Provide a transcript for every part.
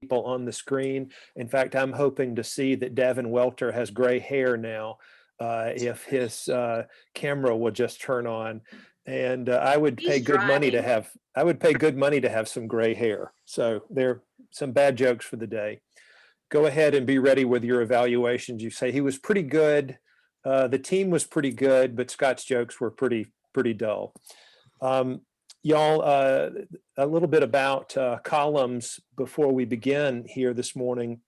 people on the screen. In fact, I'm hoping to see that Davin Welter has gray hair now, if his camera will just turn on. And I would pay good money to have, some gray hair. So there are some bad jokes for the day. Go ahead and be ready with your evaluations. You say he was pretty good. The team was pretty good, but Scott's jokes were pretty dull. Y'all, a little bit about columns before we begin here this morning.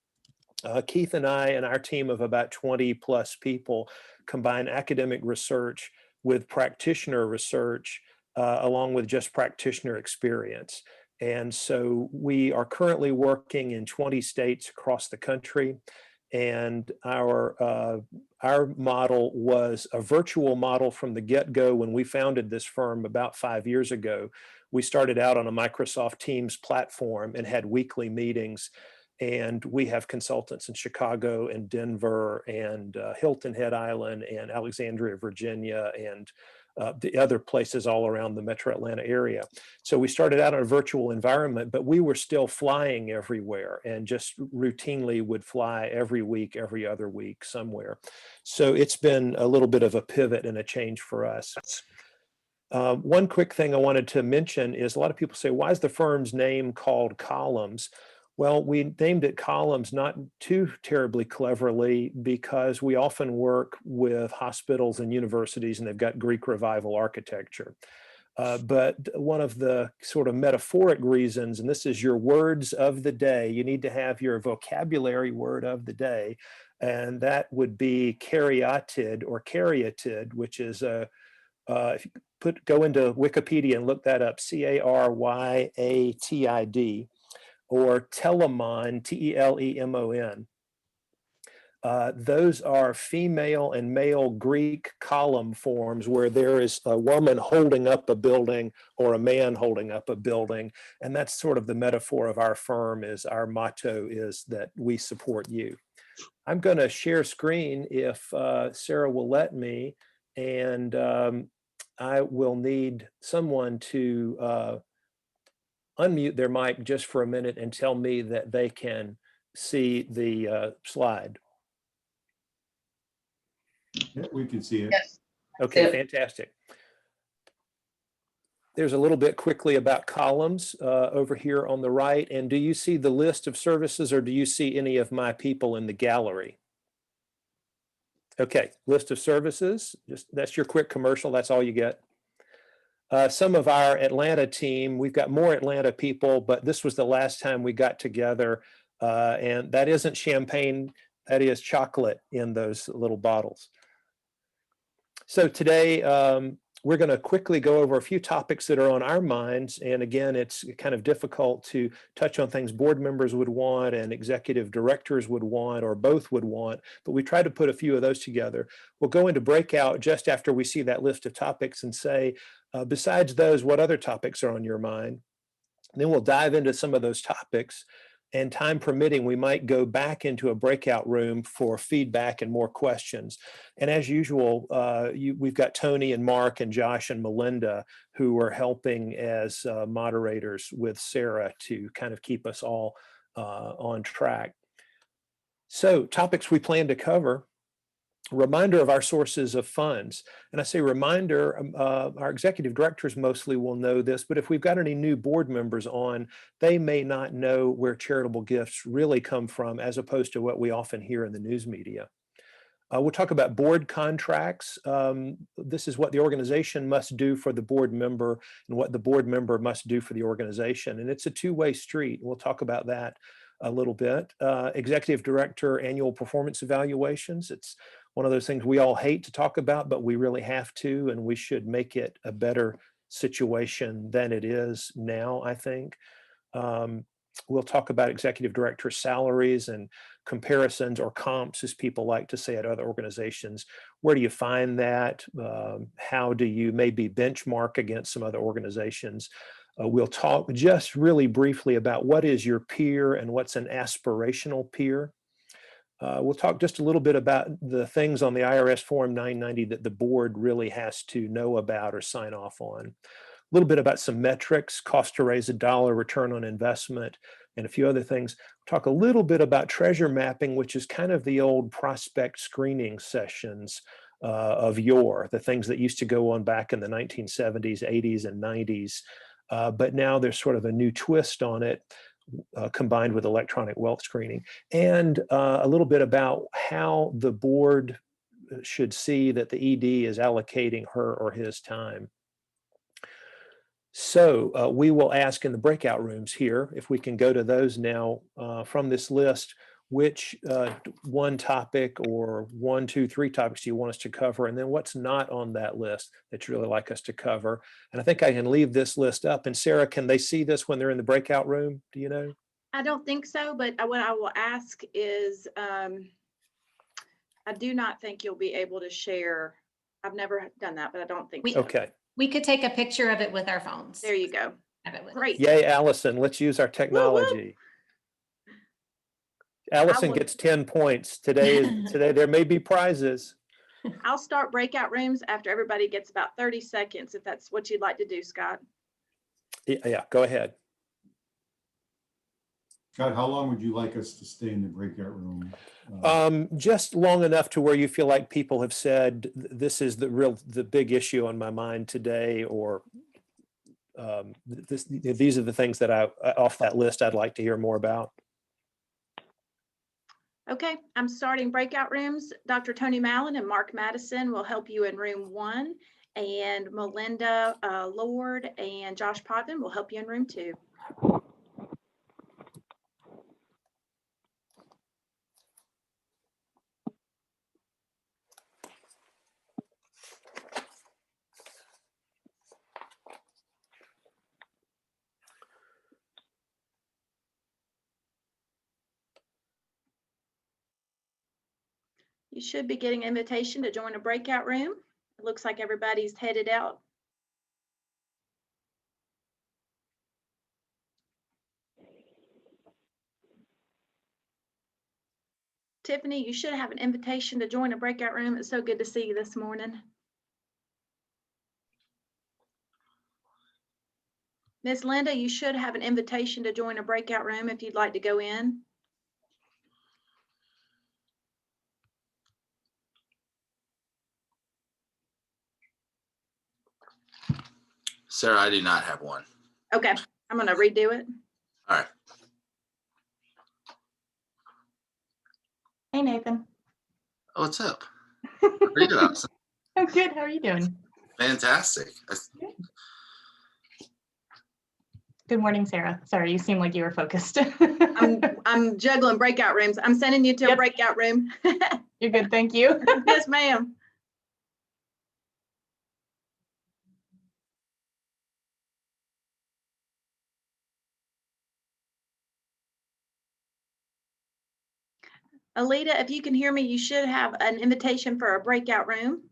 Keith and I and our team of about 20 plus people combine academic research with practitioner research, along with just practitioner experience. And so we are currently working in 20 states across the country. And our model was a virtual model from the get-go. When we founded this firm about 5 years ago, we started out on a Microsoft Teams platform and had weekly meetings. And we have consultants in Chicago and Denver and Hilton Head Island and Alexandria, Virginia, and the other places all around the metro Atlanta area. So we started out in a virtual environment, but we were still flying everywhere and just routinely would fly every week, every other week somewhere. So it's been a little bit of a pivot and a change for us. One quick thing I wanted to mention is a lot of people say, why is the firm's name called Columns? Well, we named it Columns not too terribly cleverly because we often work with hospitals and universities and they've got Greek Revival architecture. But one of the sort of metaphoric reasons, and this is your words of the day, you need to have your vocabulary word of the day, and that would be caryatid or caryatid, which is if you go into Wikipedia and look that up, Caryatid. Or telemon, Telemon. Those are female and male Greek column forms where there is a woman holding up a building or a man holding up a building. And that's sort of the metaphor of our firm. Is our motto is that we support you. I'm going to share screen if Sarah will let me, and I will need someone to unmute their mic just for a minute and tell me that they can see the slide. Yeah, we can see it. Yes. Okay, fantastic. There's a little bit quickly about columns over here on the right. And do you see the list of services, or do you see any of my people in the gallery? Okay, list of services. That's your quick commercial. That's all you get. Some of our Atlanta team, we've got more Atlanta people, but this was the last time we got together. And that isn't champagne, that is chocolate in those little bottles. So today, we're going to quickly go over a few topics that are on our minds. And again, it's kind of difficult to touch on things board members would want and executive directors would want, or both would want, but we try to put a few of those together. We'll go into breakout just after we see that list of topics and say, besides those, what other topics are on your mind? And then we'll dive into some of those topics, and time permitting, we might go back into a breakout room for feedback and more questions. And as usual, we've got Tony and Mark and Josh and Melinda who are helping as moderators with Sarah to kind of keep us all on track. So topics we plan to cover. Reminder of our sources of funds. And I say reminder, our executive directors mostly will know this, but if we've got any new board members on, they may not know where charitable gifts really come from, as opposed to what we often hear in the news media. We'll talk about board contracts. This is what the organization must do for the board member and what the board member must do for the organization. And it's a two-way street. We'll talk about that a little bit. Executive director annual performance evaluations. It's one of those things we all hate to talk about, but we really have to, and we should make it a better situation than it is now, I think. We'll talk about executive director salaries and comparisons, or comps, as people like to say at other organizations. Where do you find that? How do you maybe benchmark against some other organizations? We'll talk just really briefly about what is your peer and what's an aspirational peer. We'll talk just a little bit about the things on the IRS Form 990 that the board really has to know about or sign off on. A little bit about some metrics, cost to raise $1, return on investment, and a few other things. Talk a little bit about treasure mapping, which is kind of the old prospect screening sessions of yore, the things that used to go on back in the 1970s, 80s, and 90s. But now there's sort of a new twist on it, combined with electronic wealth screening, and a little bit about how the board should see that the ED is allocating her or his time. So we will ask in the breakout rooms here, if we can go to those now from this list, which one topic or 1, 2, 3 topics do you want us to cover? And then what's not on that list that you really like us to cover? And I think I can leave this list up. And Sarah, can they see this when they're in the breakout room? Do you know? I don't think so, but what I will ask is, I do not think you'll be able to share. I've never done that, but I don't think so. Okay. We could take a picture of it with our phones. There you go. Have it with Great. us. Yay, Allison. Let's use our technology. Allison gets 10 points. Today there may be prizes. I'll start breakout rooms after everybody gets about 30 seconds, if that's what you'd like to do, Scott. Yeah, go ahead. Scott, how long would you like us to stay in the breakout room? Just long enough to where you feel like people have said, this is the big issue on my mind today, or these are the things that off that list I'd like to hear more about. Okay, I'm starting breakout rooms. Dr. Tony Mallon and Mark Madison will help you in room 1, and Melinda Lord and Josh Potvin will help you in room 2. You should be getting an invitation to join a breakout room. It looks like everybody's headed out. Tiffany, you should have an invitation to join a breakout room. It's so good to see you this morning. Miss Linda, you should have an invitation to join a breakout room if you'd like to go in. Sarah, I do not have one. Okay, I'm going to redo it. All right. Hey, Nathan. Oh, what's up? How are you doing, Allison? I'm good. How are you doing? Fantastic. Good morning, Sarah. Sorry, you seem like you were focused. I'm juggling breakout rooms. I'm sending you to a Yep. breakout room. You're good. Thank you. Yes, ma'am. Alita, if you can hear me, you should have an invitation for a breakout room.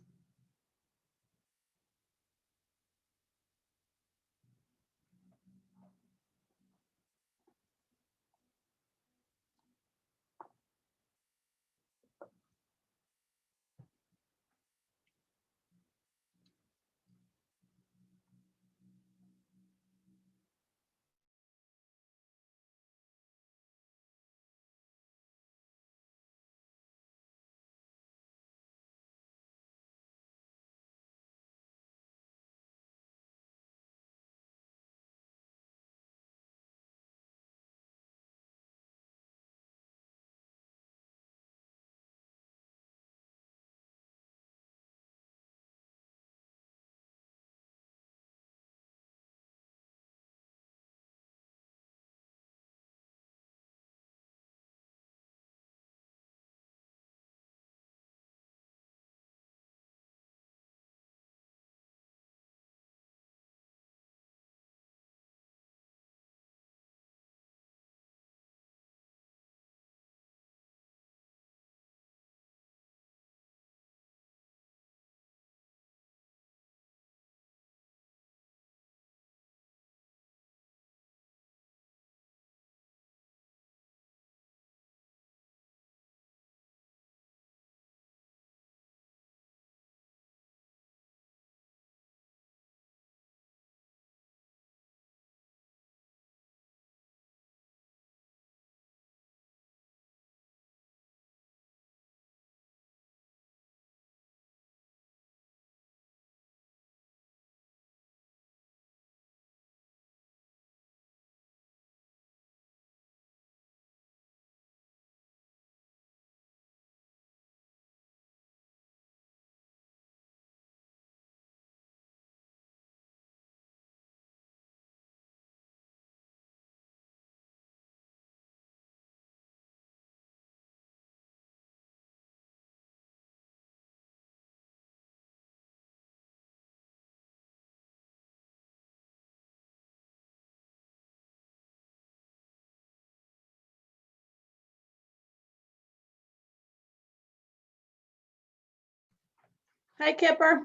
Hey, Kipper.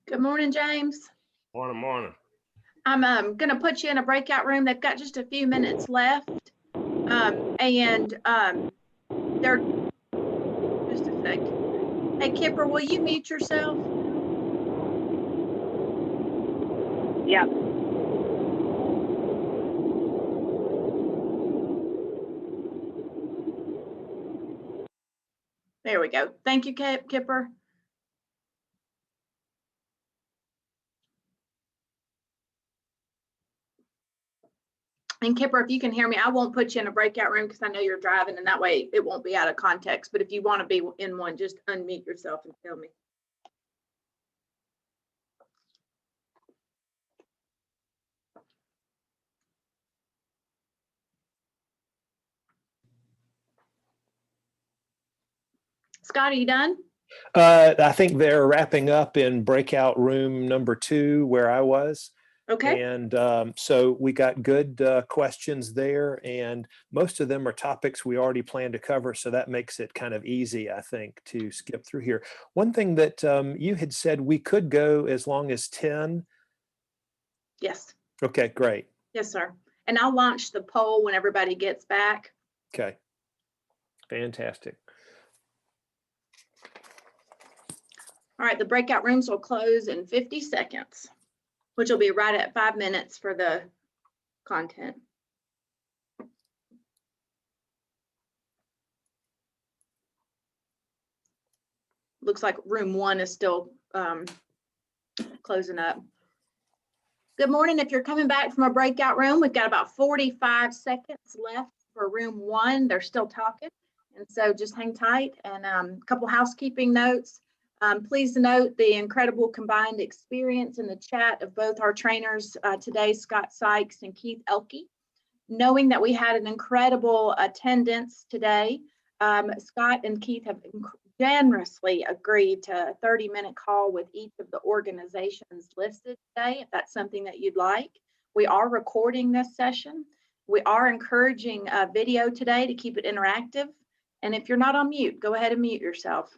Good morning, James. Morning. I'm gonna put you in a breakout room. They've got just a few minutes left. They're just a sec. Hey, Kipper, will you mute yourself? Yeah. There we go. Thank you, Kipper. And Kipper, if you can hear me, I won't put you in a breakout room because I know you're driving, and that way it won't be out of context. But if you want to be in one, just unmute yourself and tell me. Scott, are you done? I think they're wrapping up in breakout room number 2 where I was. Okay. And so we got good questions there, and most of them are topics we already planned to cover. So that makes it kind of easy, I think, to skip through here. One thing that you had said we could go as long as 10. Yes. Okay, great. Yes, sir. And I'll launch the poll when everybody gets back. Okay, fantastic. All right, the breakout rooms will close in 50 seconds, which will be right at 5 minutes for the content. Looks like room 1 is still closing up. Good morning. If you're coming back from a breakout room, we've got about 45 seconds left for room 1. They're still talking. And so just hang tight. And a couple housekeeping notes. Please note the incredible combined experience in the chat of both our trainers today, Scott Sikes and Keith Oelke. Knowing that we had an incredible attendance today, Scott and Keith have generously agreed to a 30-minute call with each of the organizations listed today, if that's something that you'd like. We are recording this session. We are encouraging video today to keep it interactive. And if you're not on mute, go ahead and mute yourself.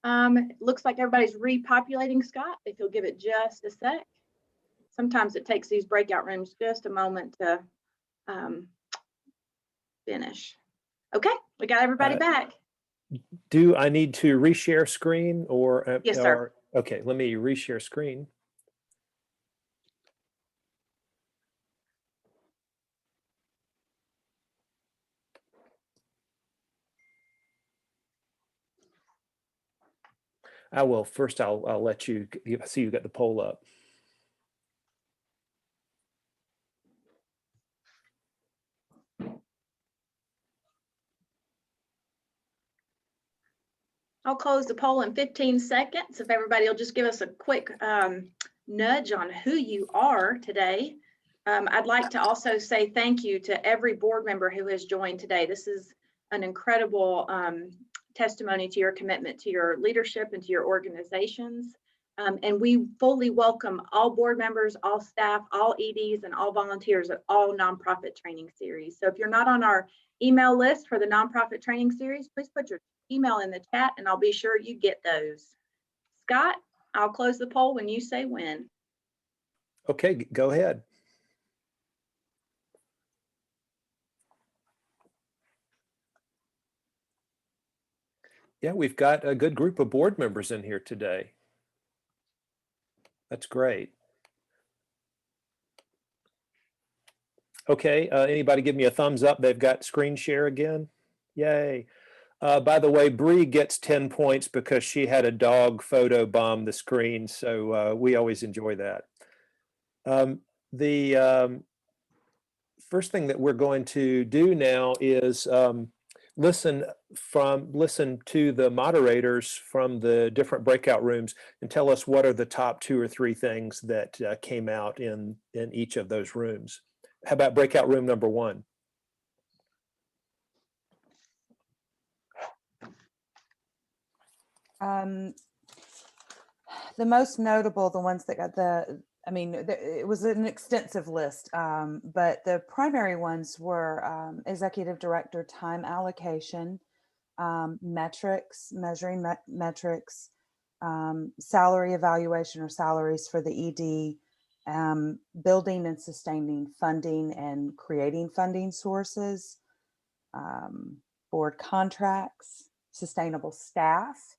It looks like everybody's repopulating, Scott, if you'll give it just a sec. Sometimes it takes these breakout rooms just a moment to finish. Okay, we got everybody back. Do I need to reshare screen or? Yes, sir. Okay, let me reshare screen. I will. First, I'll let you. I see you got the poll up. I'll close the poll in 15 seconds. If everybody will just give us a quick nudge on who you are today. I'd like to also say thank you to every board member who has joined today. This is an incredible testimony to your commitment to your leadership and to your organizations. And we fully welcome all board members, all staff, all EDs, and all volunteers at all nonprofit training series. So if you're not on our email list for the nonprofit training series, please put your email in the chat and I'll be sure you get those. Scott, I'll close the poll when you say when. Okay, go ahead. Yeah, we've got a good group of board members in here today. That's great. Okay, anybody give me a thumbs up? They've got screen share again. Yay. By the way, Bree gets 10 points because she had a dog photo bomb the screen. So we always enjoy that. The first thing that we're going to do now is listen to the moderators from the different breakout rooms and tell us what are the top 2 or 3 things that came out in each of those rooms. How about breakout room number 1? The most notable, the ones that got it was an extensive list, but the primary ones were executive director time allocation, metrics, measuring metrics, salary evaluation or salaries for the ED, building and sustaining funding and creating funding sources, board contracts, sustainable staff,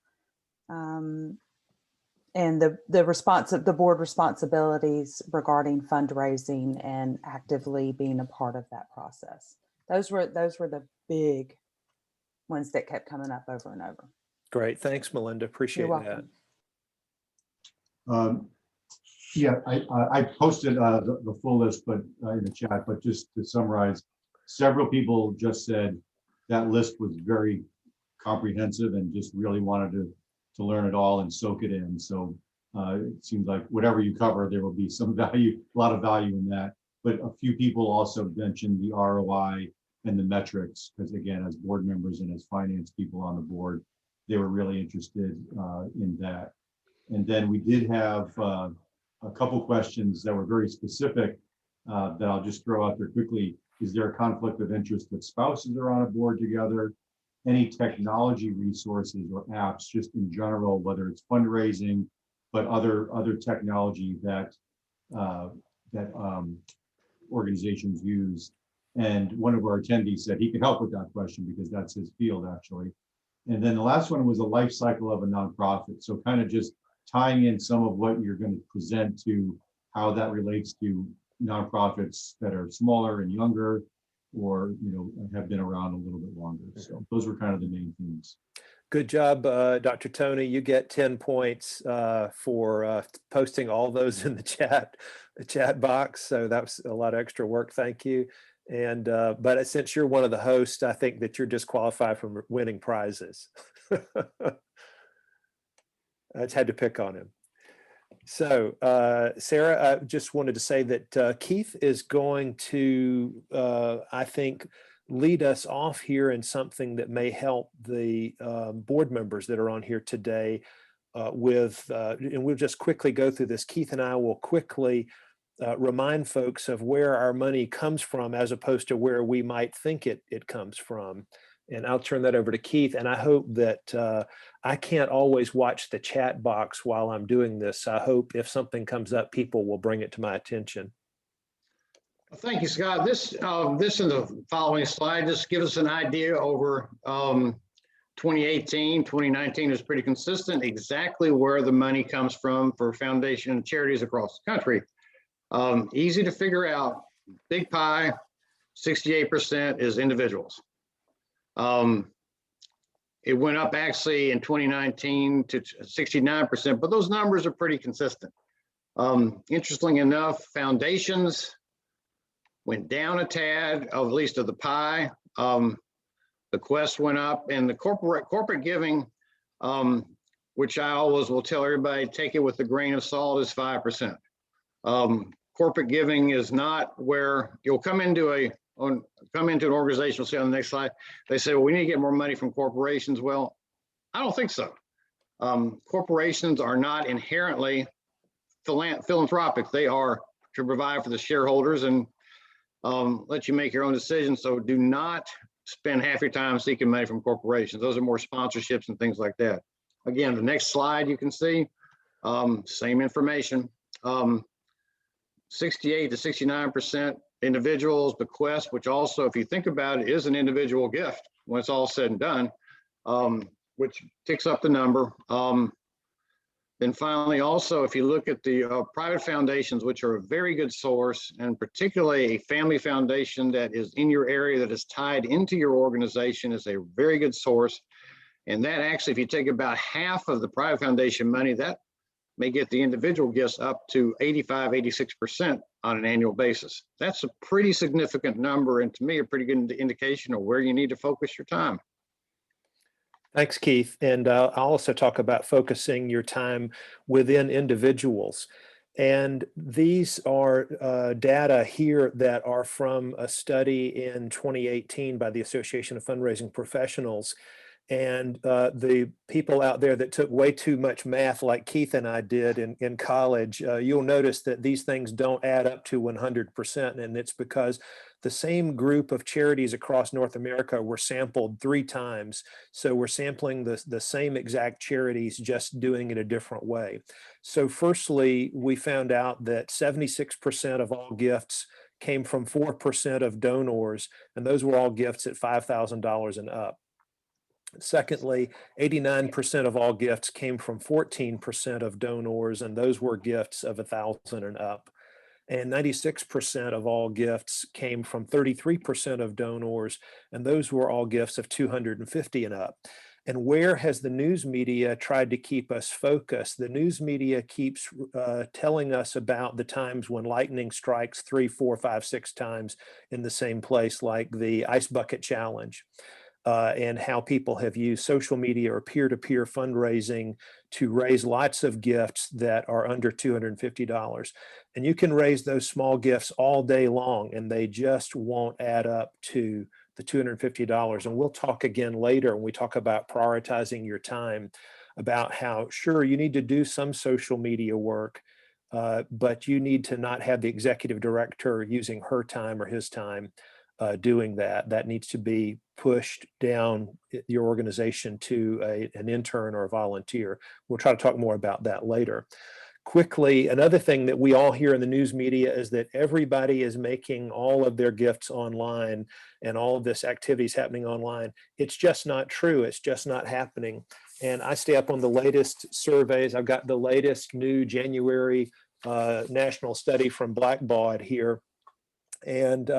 and the board responsibilities regarding fundraising and actively being a part of that process. Those were the big ones that kept coming up over and over. Great, thanks, Melinda. Appreciate You're that. Yeah, I posted the full list, but in the chat. But just to summarize, several people just said that list was very comprehensive and just really wanted to learn it all and soak it in. So it seems like whatever you cover, there will be some value, a lot of value in that. But a few people also mentioned the ROI and the metrics, because again, as board members and as finance people on the board, they were really interested in that. And then we did have a couple questions that were very specific that I'll just throw out there quickly. Is there a conflict of interest if spouses are on a board together? Any technology resources or apps, just in general, whether it's fundraising, but other technology that organizations use. And one of our attendees said he could help with that question because that's his field actually. And then the last one was the life cycle of a nonprofit. So kind of just tying in some of what you're going to present to how that relates to nonprofits that are smaller and younger, or have been around a little bit longer. So those were kind of the main themes. Good job, Dr. Tony. You get 10 points for posting all those in the chat box. So that's a lot of extra work. Thank you. And but since you're one of the hosts, I think that you're disqualified from winning prizes. I just had to pick on him. So Sarah, I just wanted to say that Keith is going to, I think, lead us off here in something that may help the board members that are on here today and we'll just quickly go through this. Keith and I will quickly remind folks of where our money comes from as opposed to where we might think it comes from. And I'll turn that over to Keith. And I hope that I can't always watch the chat box while I'm doing this. I hope if something comes up, people will bring it to my attention. Thank you, Scott. This in the following slide just gives us an idea over 2018, 2019 is pretty consistent, exactly where the money comes from for foundation and charities across the country. Easy to figure out. Big pie, 68% is individuals. It went up actually in 2019 to 69%, but those numbers are pretty consistent. Interestingly enough, foundations went down a tad, at least of the pie. The quest went up, and the corporate giving, which I always will tell everybody, take it with a grain of salt, is 5%. Corporate giving is not where you'll come into an organization. We'll see on the next slide. They say, well, we need to get more money from corporations. Well, I don't think so. Corporations are not inherently philanthropic. They are to provide for the shareholders and let you make your own decisions. So do not spend half your time seeking money from corporations. Those are more sponsorships and things like that. Again, the next slide you can see, same information. 68 to 69% individuals, bequest, which also, if you think about it, is an individual gift when it's all said and done, which ticks up the number. Then finally, also, if you look at the private foundations, which are a very good source, and particularly a family foundation that is in your area that is tied into your organization, is a very good source. And that actually, if you take about half of the private foundation money, that may get the individual gifts up to 85, 86% on an annual basis. That's a pretty significant number, and to me, a pretty good indication of where you need to focus your time. Thanks, Keith. And I'll also talk about focusing your time within individuals. And these are data here that are from a study in 2018 by the Association of Fundraising Professionals. And the people out there that took way too much math like Keith and I did in college, you'll notice that these things don't add up to 100%. And it's because the same group of charities across North America were sampled 3 times. So we're sampling the same exact charities, just doing it a different way. So firstly, we found out that 76% of all gifts came from 4% of donors, and those were all gifts at $5,000 and up. Secondly, 89% of all gifts came from 14% of donors, and those were gifts of $1,000 and up. And 96% of all gifts came from 33% of donors, and those were all gifts of $250 and up. And where has the news media tried to keep us focused? The news media keeps telling us about the times when lightning strikes 3, 4, 5, 6 times in the same place, like the Ice Bucket Challenge. And how people have used social media or peer-to-peer fundraising to raise lots of gifts that are under $250. And you can raise those small gifts all day long, and they just won't add up to the $250. And we'll talk again later when we talk about prioritizing your time, about how, sure, you need to do some social media work, but you need to not have the executive director using her time or his time doing that. That needs to be pushed down your organization to an intern or a volunteer. We'll try to talk more about that later. Quickly, another thing that we all hear in the news media is that everybody is making all of their gifts online and all of this activity is happening online. It's just not true. It's just not happening. And I stay up on the latest surveys. I've got the latest new January national study from Blackbaud here. And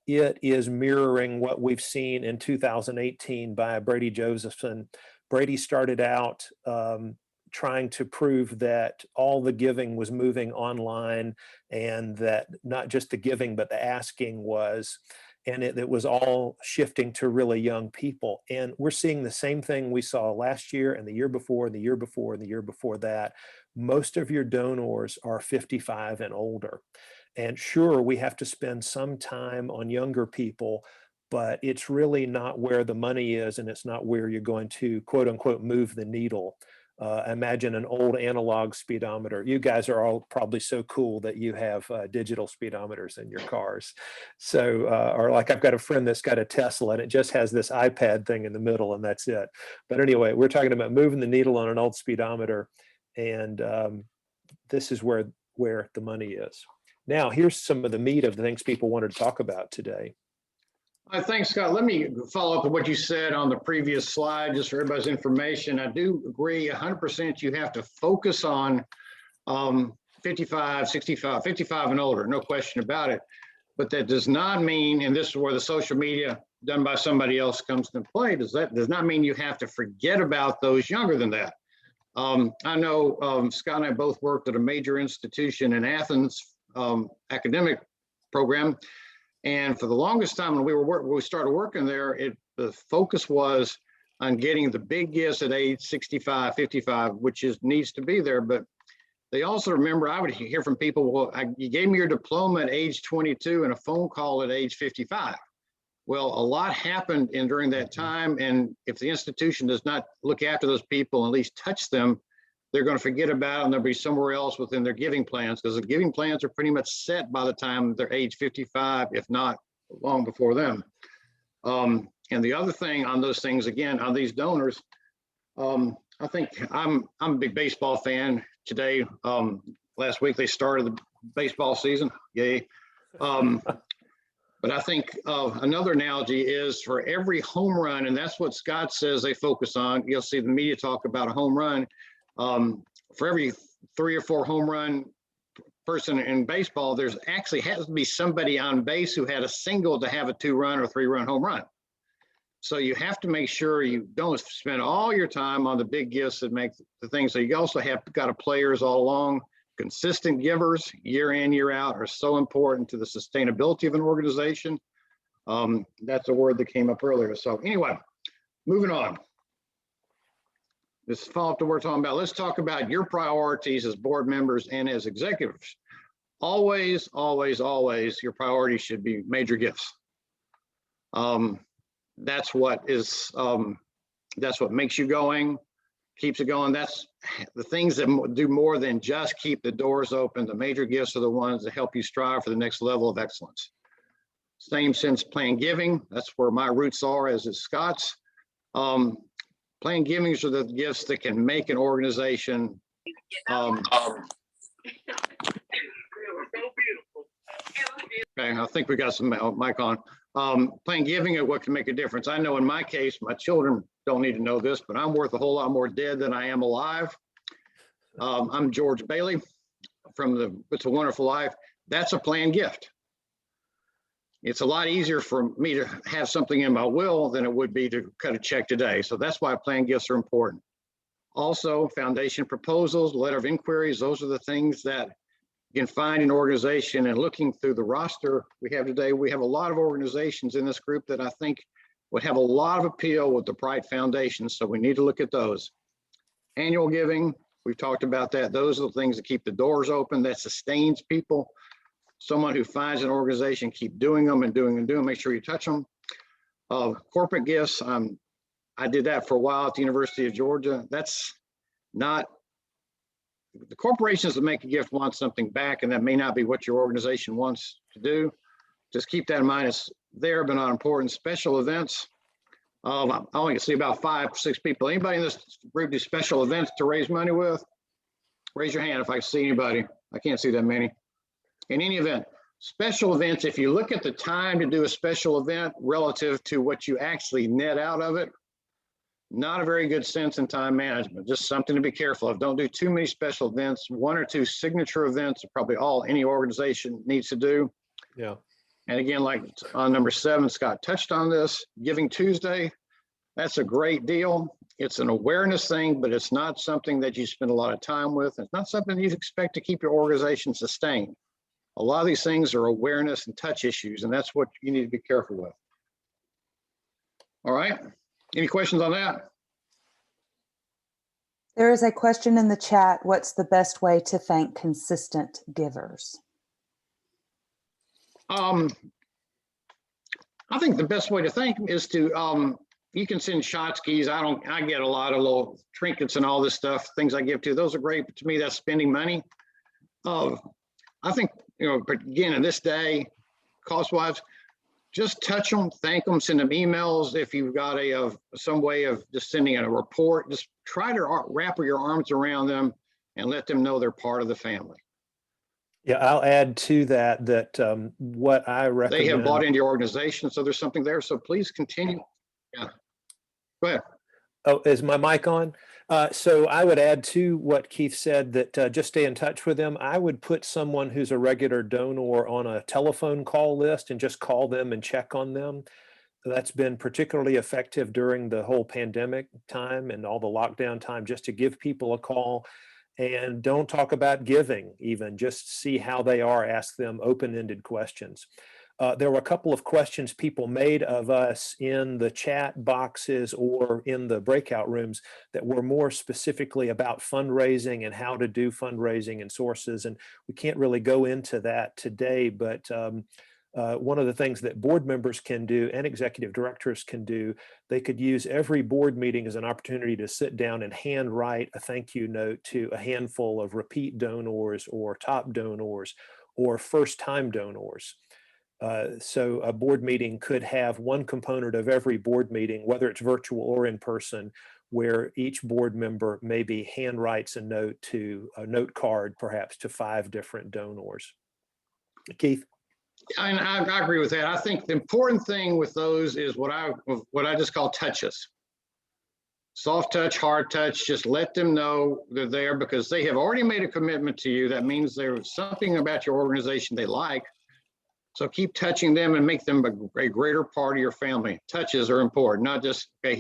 it is mirroring what we've seen in 2018 by Brady Josephson. Brady started out trying to prove that all the giving was moving online, and that not just the giving, but the asking was, and it was all shifting to really young people. And we're seeing the same thing we saw last year and the year before, and the year before, and the year before that. Most of your donors are 55 and older. And sure, we have to spend some time on younger people, but it's really not where the money is, and it's not where you're going to, quote unquote, move the needle. Imagine an old analog speedometer. You guys are all probably so cool that you have digital speedometers in your cars. So, or like I've got a friend that's got a Tesla and it just has this iPad thing in the middle and that's it. But anyway, we're talking about moving the needle on an old speedometer, and this is where the money is. Now, here's some of the meat of the things people wanted to talk about today. Thanks, Scott. Let me follow up on what you said on the previous slide, just for everybody's information. I do agree 100% you have to focus on 55, 65, 55 and older, no question about it. But that does not mean, and this is where the social media done by somebody else comes into play, does not mean you have to forget about those younger than that. I know Scott and I both worked at a major institution in Athens, academic program. And for the longest time when we started working there, the focus was on getting the big gifts at age 65, 55, which needs to be there. But they also remember, I would hear from people, well, you gave me your diploma at age 22 and a phone call at age 55. Well, a lot happened during that time. And if the institution does not look after those people, at least touch them, they're going to forget about it and they'll be somewhere else within their giving plans, because the giving plans are pretty much set by the time they're age 55, if not long before them. And the other thing on those things, again, on these donors, I think I'm a big baseball fan today. Last week they started the baseball season, yay. But I think another analogy is for every home run, and that's what Scott says they focus on. You'll see the media talk about a home run. for every 3 or 4 home run person in baseball, there's actually has to be somebody on base who had a single to have a 2-run or 3-run home run. So you have to make sure you don't spend all your time on the big gifts that make the thing. So you also have got a players all along. Consistent givers year in, year out are so important to the sustainability of an organization. That's a word that came up earlier. So anyway, moving on. This follow up to what we're talking about. Let's talk about your priorities as board members and as executives. Always, always, always, your priorities should be major gifts. That's what makes you going, keeps it going. That's the things that do more than just keep the doors open. The major gifts are the ones that help you strive for the next level of excellence. Same sense, plan giving. That's where my roots are, as is Scott's. Plan givings are the gifts that can make an organization. Okay, I think we got some mic on. Plan giving are what can make a difference. I know in my case, my children don't need to know this, but I'm worth a whole lot more dead than I am alive. I'm George Bailey from the It's a Wonderful Life. That's a planned gift. It's a lot easier for me to have something in my will than it would be to cut a check today. So that's why planned gifts are important. Also, foundation proposals, letter of inquiries, those are the things that you can find in organization. And looking through the roster we have today, we have a lot of organizations in this group that I think would have a lot of appeal with the Pride Foundation. So we need to look at those. Annual giving, we've talked about that. Those are the things that keep the doors open, that sustains people. Someone who finds an organization, keep doing them and doing and doing, make sure you touch them. Corporate gifts, I did that for a while at the University of Georgia. That's not, the corporations that make a gift want something back, and that may not be what your organization wants to do. Just keep that in mind. It's there, but not important. Special events. I only see about 5, 6 people. Anybody in this group do special events to raise money with? Raise your hand if I see anybody. I can't see that many. In any event, special events, if you look at the time to do a special event relative to what you actually net out of it, not a very good sense in time management. Just something to be careful of. Don't do too many special events. 1 or 2 signature events are probably all any organization needs to do. Yeah. And again, like on number 7, Scott touched on this, Giving Tuesday. That's a great deal. It's an awareness thing, but it's not something that you spend a lot of time with. It's not something you expect to keep your organization sustained. A lot of these things are awareness and touch issues, and that's what you need to be careful with. All right. Any questions on that? There is a question in the chat. What's the best way to thank consistent givers? I think the best way to thank them is to, you can send Schotskys. I get a lot of little trinkets and all this stuff, things I give to. Those are great, but to me, that's spending money. I think, again, in this day, cost-wise, just touch them, thank them, send them emails. If you've got some way of just sending a report, just try to wrap your arms around them and let them know they're part of the family. Yeah, I'll add to that what I recommend. They have bought into your organization, so there's something there. So please continue. Yeah. Go ahead. Oh, is my mic on? So I would add to what Keith said that just stay in touch with them. I would put someone who's a regular donor on a telephone call list and just call them and check on them. That's been particularly effective during the whole pandemic time and all the lockdown time, just to give people a call. And don't talk about giving even, just see how they are, ask them open-ended questions. There were a couple of questions people made of us in the chat boxes or in the breakout rooms that were more specifically about fundraising and how to do fundraising and sources. And we can't really go into that today, but one of the things that board members can do and executive directors can do, they could use every board meeting as an opportunity to sit down and handwrite a thank you note to a handful of repeat donors or top donors or first-time donors. So a board meeting could have one component of every board meeting, whether it's virtual or in person, where each board member maybe handwrites a note card, perhaps to 5 different donors. Keith? And I agree with that. I think the important thing with those is what I just call touches. soft touch, hard touch, just let them know they're there because they have already made a commitment to you. That means there's something about your organization they like. So keep touching them and make them a greater part of your family. Touches are important, not just, okay,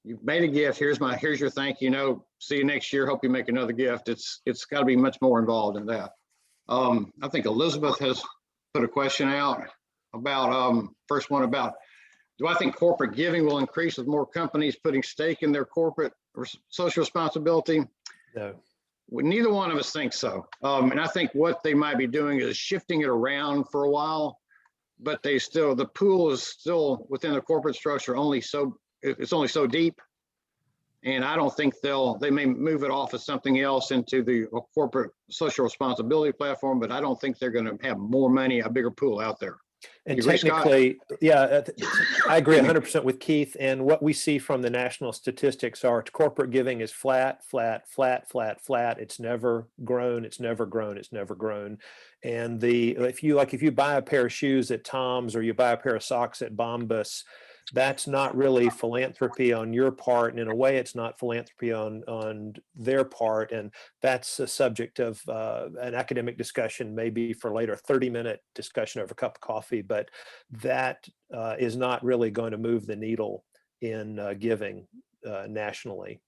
you've made a gift, here's your thank you, see you next year, hope you make another gift. It's got to be much more involved in that. I think Elizabeth has put a question out about, first one about, do I think corporate giving will increase with more companies putting stake in their corporate or social responsibility? No. Well, neither one of us think so. And I think what they might be doing is shifting it around for a while, but the pool is still within the corporate structure it's only so deep. And I don't think they may move it off of something else into the corporate social responsibility platform, but I don't think they're going to have more money, a bigger pool out there. And You agree, Scott? technically, yeah, I agree 100% with Keith. And what we see from the national statistics are corporate giving is flat, flat, flat, flat, flat. It's never grown. It's never grown. It's never grown. And if you buy a pair of shoes at Tom's or you buy a pair of socks at Bombas, that's not really philanthropy on your part. And in a way, it's not philanthropy on their part. And that's a subject of an academic discussion, maybe for later, 30-minute discussion over a cup of coffee. But that is not really going to move the needle in giving nationally.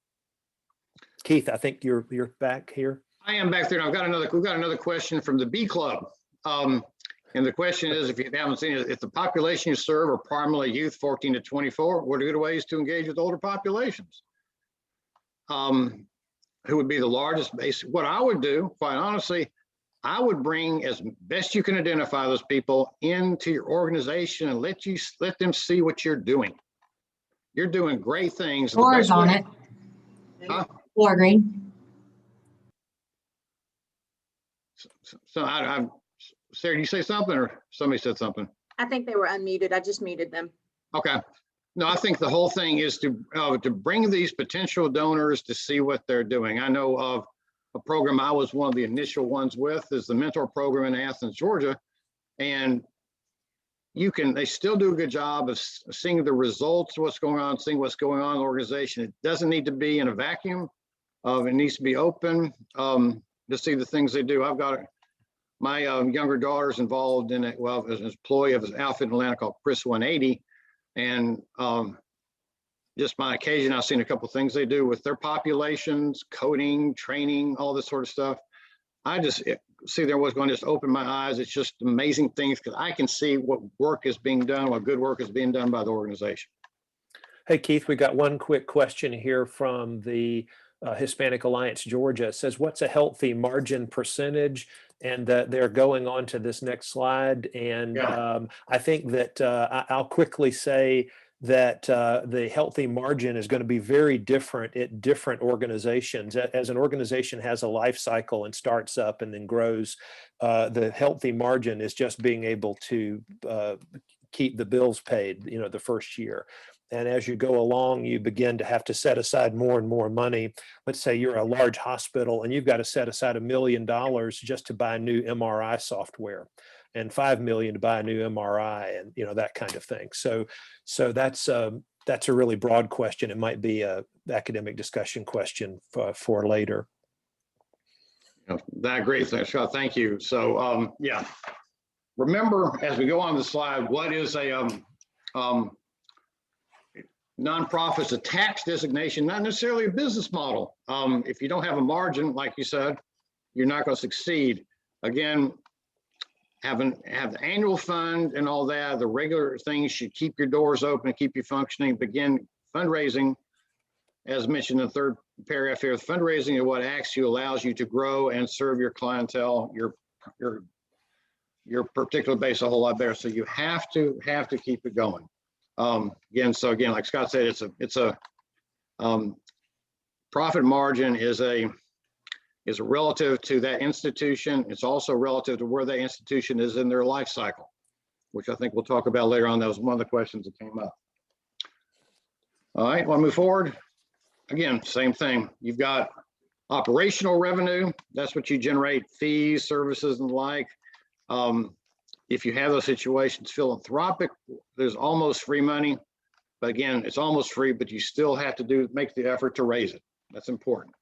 Keith, I think you're back here. I am back there. And we've got another question from the B Club. And the question is, if you haven't seen it, if the population you serve are primarily youth 14 to 24, what are good ways to engage with older populations? Who would be the largest base? What I would do, quite honestly, I would bring as best you can identify those people into your organization and let them see what you're doing. You're doing great things. Floor's on it. Huh? Floor green. So Sarah, did you say something or somebody said something? I think they were unmuted. I just muted them. Okay. No, I think the whole thing is to bring these potential donors to see what they're doing. I know of a program I was one of the initial ones with is the mentor program in Athens, Georgia. And they still do a good job of seeing the results, seeing what's going on in the organization. It doesn't need to be in a vacuum. It needs to be open to see the things they do. I've got my younger daughter's involved in it, as an employee of an outfit in Atlanta called Chris 180. And just by occasion, I've seen a couple of things they do with their populations, coding, training, all this sort of stuff. I just see there was going to just open my eyes. It's just amazing things because I can see what work is being done, what good work is being done by the organization. Hey, Keith, we got one quick question here from the Hispanic Alliance Georgia. It says, what's a healthy margin percentage? And they're going on to this next slide. And I think that I'll quickly say that the healthy margin is going to be very different at different organizations. As an organization has a life cycle and starts up and then grows, the healthy margin is just being able to keep the bills paid, the first year. And as you go along, you begin to have to set aside more and more money. Let's say you're a large hospital and you've got to set aside $1 million just to buy new MRI software and $5 million to buy a new MRI and, that kind of thing. So that's a really broad question. It might be an academic discussion question for later. That great, Scott. Thank you. So, remember as we go on the slide, what is a nonprofit's a tax designation, not necessarily a business model. If you don't have a margin, like you said, you're not going to succeed. Again, have the annual fund and all that. The regular things should keep your doors open and keep you functioning. Begin fundraising, as mentioned in the third paragraph here. Fundraising is what allows you to grow and serve your clientele, your particular base a whole lot better. So you have to keep it going. Again, like Scott said, it's a profit margin is relative to that institution. It's also relative to where that institution is in their life cycle, which I think we'll talk about later on. That was one of the questions that came up. All right, want to move forward? Again, same thing. You've got operational revenue. That's what you generate, fees, services, and the like. If you have those situations, philanthropic, there's almost free money, But again, it's almost free, but you still have to make the effort to raise it. That's important.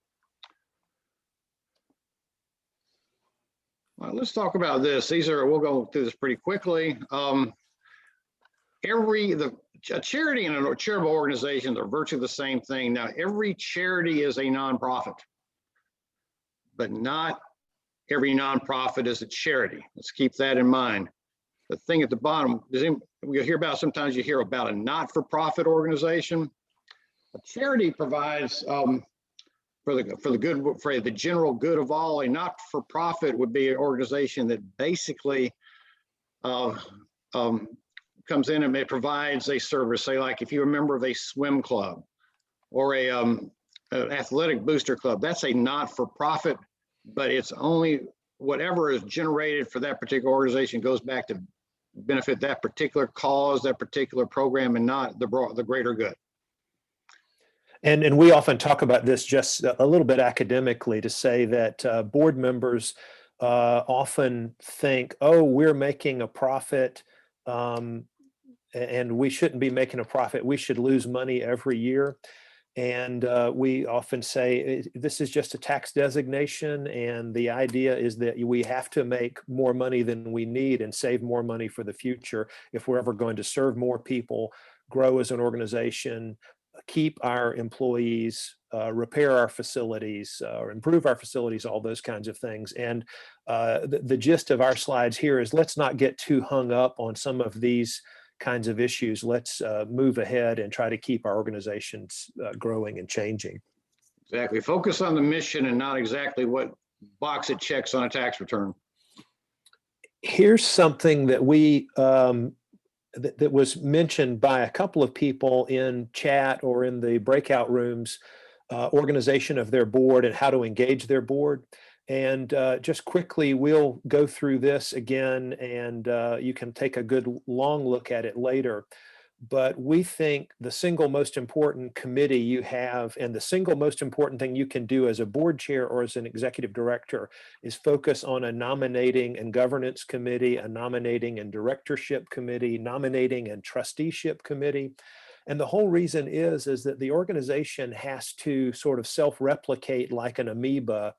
All right, let's talk about this. We'll go through this pretty quickly. A charity and a charitable organization are virtually the same thing. Now, every charity is a nonprofit, but not every nonprofit is a charity. Let's keep that in mind. The thing at the bottom, sometimes you hear about a not-for-profit organization. A charity provides for the general good of all. A not-for-profit would be an organization that basically comes in and it provides a service. Say, like if you're a member of a swim club or an athletic booster club, that's a not-for-profit, but it's only whatever is generated for that particular organization goes back to benefit that particular cause, that particular program, and not the greater good. And we often talk about this just a little bit academically to say that board members often think, oh, we're making a profit and we shouldn't be making a profit. We should lose money every year. And we often say this is just a tax designation. And the idea is that we have to make more money than we need and save more money for the future if we're ever going to serve more people, grow as an organization, keep our employees, repair our facilities, or improve our facilities, all those kinds of things. And the gist of our slides here is let's not get too hung up on some of these kinds of issues. Let's move ahead and try to keep our organizations growing and changing. Exactly. Focus on the mission and not exactly what box it checks on a tax return. Here's something that we that was mentioned by a couple of people in chat or in the breakout rooms, organization of their board and how to engage their board. And just quickly, we'll go through this again, and you can take a good long look at it later. But we think the single most important committee you have and the single most important thing you can do as a board chair or as an executive director is focus on a nominating and governance committee, a nominating and directorship committee, nominating and trusteeship committee. And the whole reason is that the organization has to sort of self-replicate like an amoeba.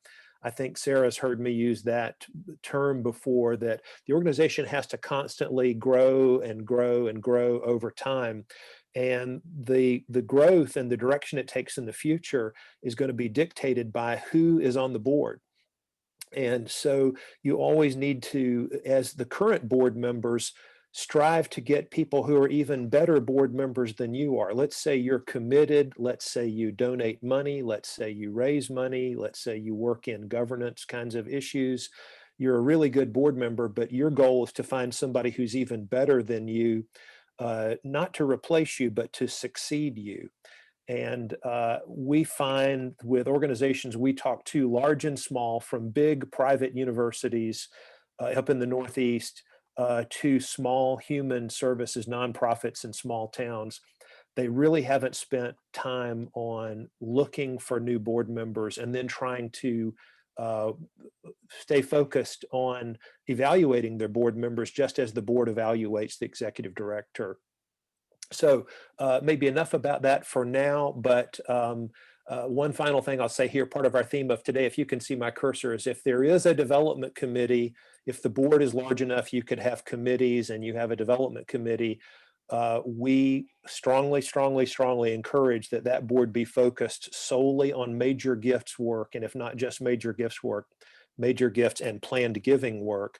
I think Sarah's heard me use that term before, that the organization has to constantly grow and grow and grow over time. And the growth and the direction it takes in the future is going to be dictated by who is on the board. And so you always need to, as the current board members, strive to get people who are even better board members than you are. Let's say you're committed. Let's say you donate money. Let's say you raise money. Let's say you work in governance kinds of issues. You're a really good board member, but your goal is to find somebody who's even better than you, not to replace you, but to succeed you. And we find with organizations we talk to, large and small, from big private universities up in the Northeast, to small human services, nonprofits in small towns, they really haven't spent time on looking for new board members and then trying to stay focused on evaluating their board members just as the board evaluates the executive director. So maybe enough about that for now, but one final thing I'll say here, part of our theme of today, if you can see my cursor, is if there is a development committee, if the board is large enough, you could have committees and you have a development committee. We strongly encourage that board be focused solely on major gifts work, and if not just major gifts work, major gifts and planned giving work,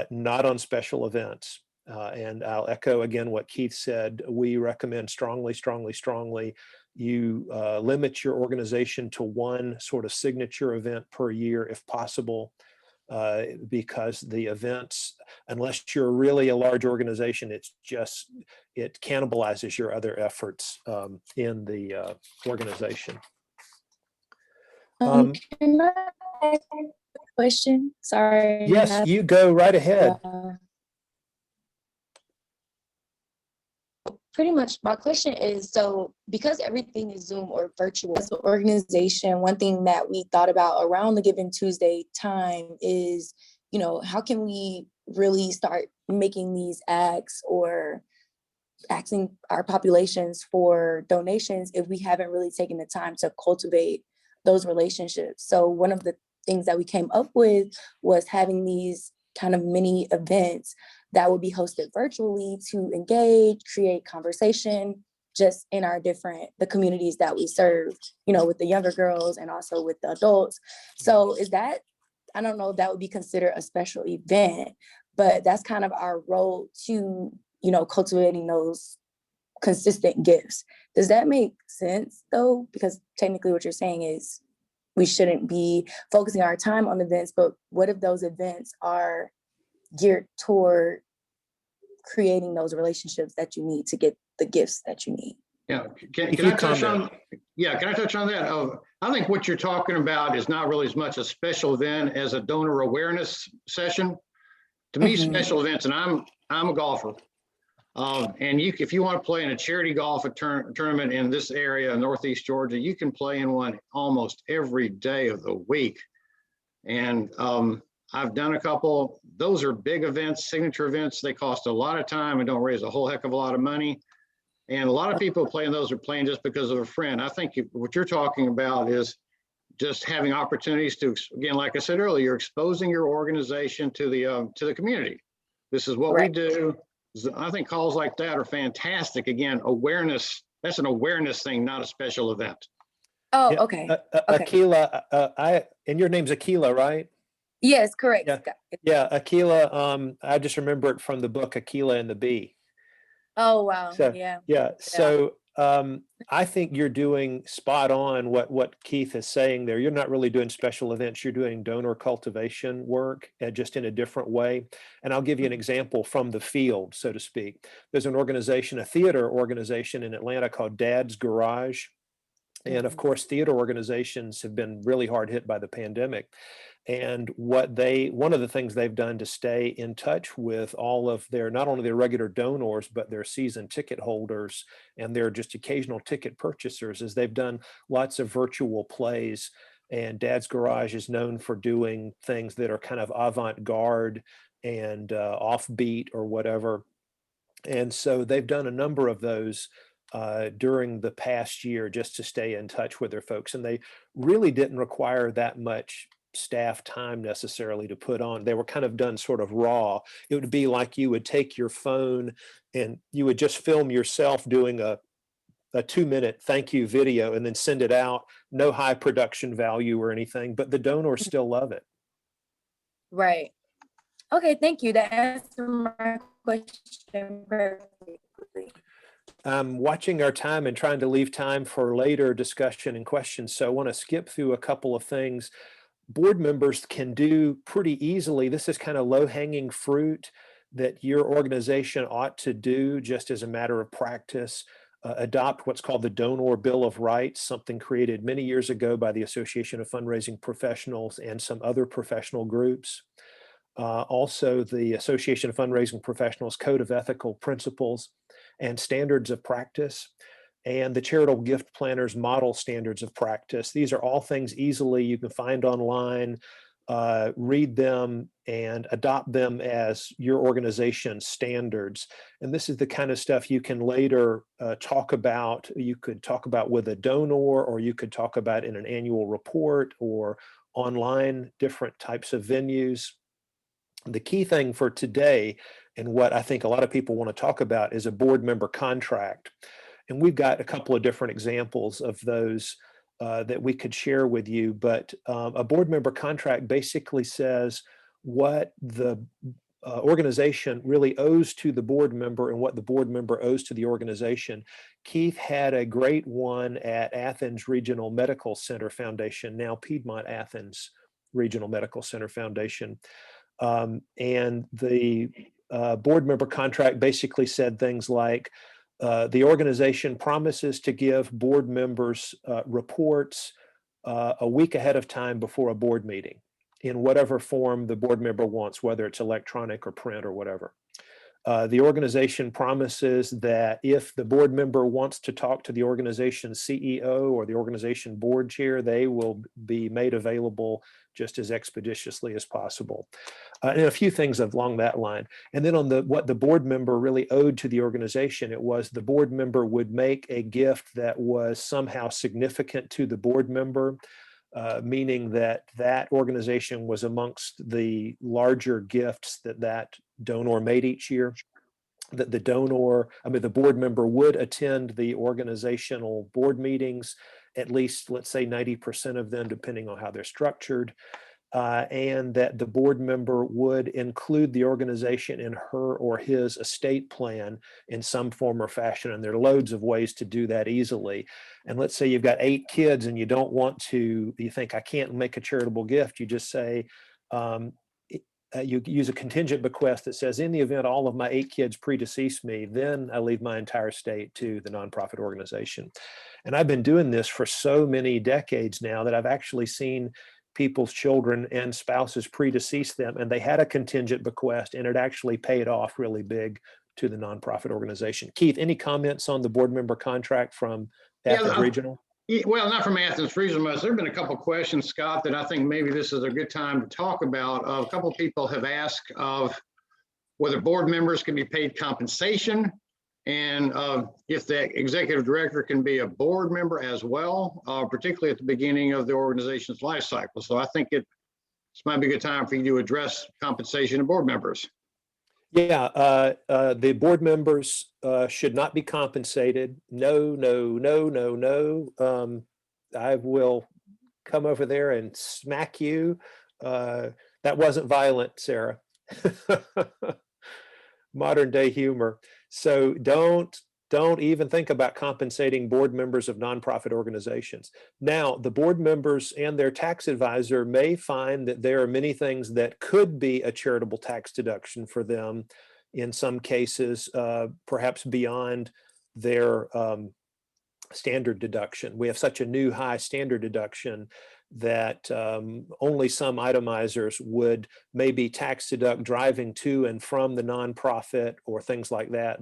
not on special events. And I'll echo again what Keith said. We recommend strongly you limit your organization to one sort of signature event per year if possible, because the events, unless you're really a large organization, it cannibalizes your other efforts in the organization. Can I ask a question? Sorry. Yes, you go right ahead. Pretty much my question is, so because everything is Zoom or virtual, as an organization, one thing that we thought about around the Giving Tuesday time is, how can we really start making these acts or, asking our populations for donations if we haven't really taken the time to cultivate those relationships. So one of the things that we came up with was having these kind of mini events that would be hosted virtually to engage, create conversation, just in the communities that we serve, you know, with the younger girls and also with the adults. So I don't know if that would be considered a special event, but that's kind of our role to, you know, cultivating those consistent gifts. Does that make sense though? Because technically what you're saying is we shouldn't be focusing our time on events, but what if those events are geared toward creating those relationships that you need to get the gifts that you need? Yeah, can If I you touch comment. on, can I touch on that? I think what you're talking about is not really as much a special event as a donor awareness session. To me, Mhm. special events, and I'm a golfer. And if you want to play in a charity golf tournament in this area, Northeast Georgia, you can play in one almost every day of the week. And I've done a couple. Those are big events, signature events. They cost a lot of time and don't raise a whole heck of a lot of money. And a lot of people playing those are playing just because of a friend. I think what you're talking about is just having opportunities to, again, like I said earlier, exposing your organization to the community. This is what we do. I think calls like that are fantastic. Again, awareness, that's an awareness thing, not a special event. Oh, Yeah, okay. Okay. Akila, and your name's Akila, right? Yes, correct. Yeah. Yeah, Akila, I just remember it from the book Akila and the Bee. Oh, wow. So, Yeah. yeah, so I think you're doing spot on what Keith is saying there. You're not really doing special events, you're doing donor cultivation work just in a different way. And I'll give you an example from the field, so to speak. There's an organization, a theater organization in Atlanta called Dad's Garage. And of course, theater organizations have been really hard hit by the pandemic. And one of the things they've done to stay in touch with all of not only their regular donors, but their season ticket holders and their just occasional ticket purchasers is they've done lots of virtual plays. And Dad's Garage is known for doing things that are kind of avant-garde and offbeat or whatever. And so they've done a number of those during the past year just to stay in touch with their folks. And they really didn't require that much staff time necessarily to put on. They were kind of done sort of raw. It would be like you would take your phone and you would just film yourself doing a 2-minute thank you video and then send it out. No high production value or anything, but the donors still love it. Right. Okay, thank you. That answered my question perfectly. I'm watching our time and trying to leave time for later discussion and questions. So I want to skip through a couple of things. Board members can do pretty easily. This is kind of low-hanging fruit that your organization ought to do just as a matter of practice. Adopt what's called the Donor Bill of Rights, something created many years ago by the Association of Fundraising Professionals and some other professional groups. Also, the Association of Fundraising Professionals Code of Ethical Principles and Standards of Practice, and the Charitable Gift Planners Model Standards of Practice. These are all things easily you can find online, read them, and adopt them as your organization's standards. And this is the kind of stuff you can later talk about. You could talk about with a donor, or you could talk about in an annual report or online, different types of venues. The key thing for today, and what I think a lot of people want to talk about, is a board member contract. And we've got a couple of different examples of those that we could share with you. But a board member contract basically says what the organization really owes to the board member and what the board member owes to the organization. Keith had a great one at Athens Regional Medical Center Foundation, now Piedmont Athens Regional Medical Center Foundation. And the board member contract basically said things like, the organization promises to give board members reports a week ahead of time before a board meeting in whatever form the board member wants, whether it's electronic or print or whatever. The organization promises that if the board member wants to talk to the organization's CEO or the organization board chair, they will be made available just as expeditiously as possible. And a few things along that line. And then on what the board member really owed to the organization, it was the board member would make a gift that was somehow significant to the board member, meaning that that organization was amongst the larger gifts that donor made each year. That the board member would attend the organizational board meetings, at least, let's say 90% of them, depending on how they're structured. And that the board member would include the organization in her or his estate plan in some form or fashion. And there are loads of ways to do that easily. And let's say you've got 8 kids and you think, I can't make a charitable gift. You just say, you use a contingent bequest that says, in the event all of my 8 kids predecease me, then I leave my entire estate to the nonprofit organization. And I've been doing this for so many decades now that I've actually seen people's children and spouses predecease them, and they had a contingent bequest, and it actually paid off really big to the nonprofit organization. Keith, any comments on the board member contract from Athens Regional? Well, not from Athens Regional. There have been a couple of questions, Scott, that I think maybe this is a good time to talk about. A couple of people have asked of whether board members can be paid compensation, and if the executive director can be a board member as well, particularly at the beginning of the organization's life cycle. So I think this might be a good time for you to address compensation of board members. Yeah, the board members should not be compensated. No. I will come over there and smack you. That wasn't violent, Sarah. Modern day humor. So don't even think about compensating board members of nonprofit organizations. Now, the board members and their tax advisor may find that there are many things that could be a charitable tax deduction for them, in some cases, perhaps beyond their standard deduction. We have such a new high standard deduction that only some itemizers would maybe tax deduct driving to and from the nonprofit or things like that.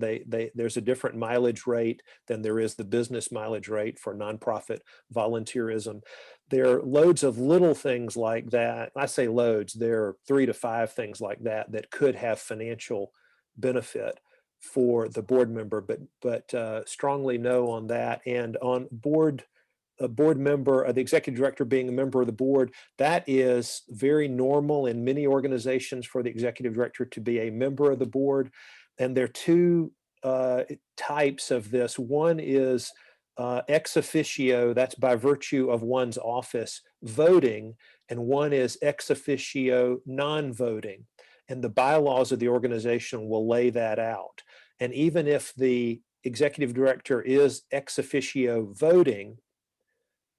There's a different mileage rate than there is the business mileage rate for nonprofit volunteerism. There are loads of little things like that. I say loads, there are 3 to 5 things like that that could have financial benefit for the board member, but strongly no on that. And on a board member, the executive director being a member of the board, that is very normal in many organizations for the executive director to be a member of the board. And there are 2 types of this. One is ex officio, that's by virtue of one's office voting, and one is ex officio non-voting. And the bylaws of the organization will lay that out. And even if the executive director is ex officio voting,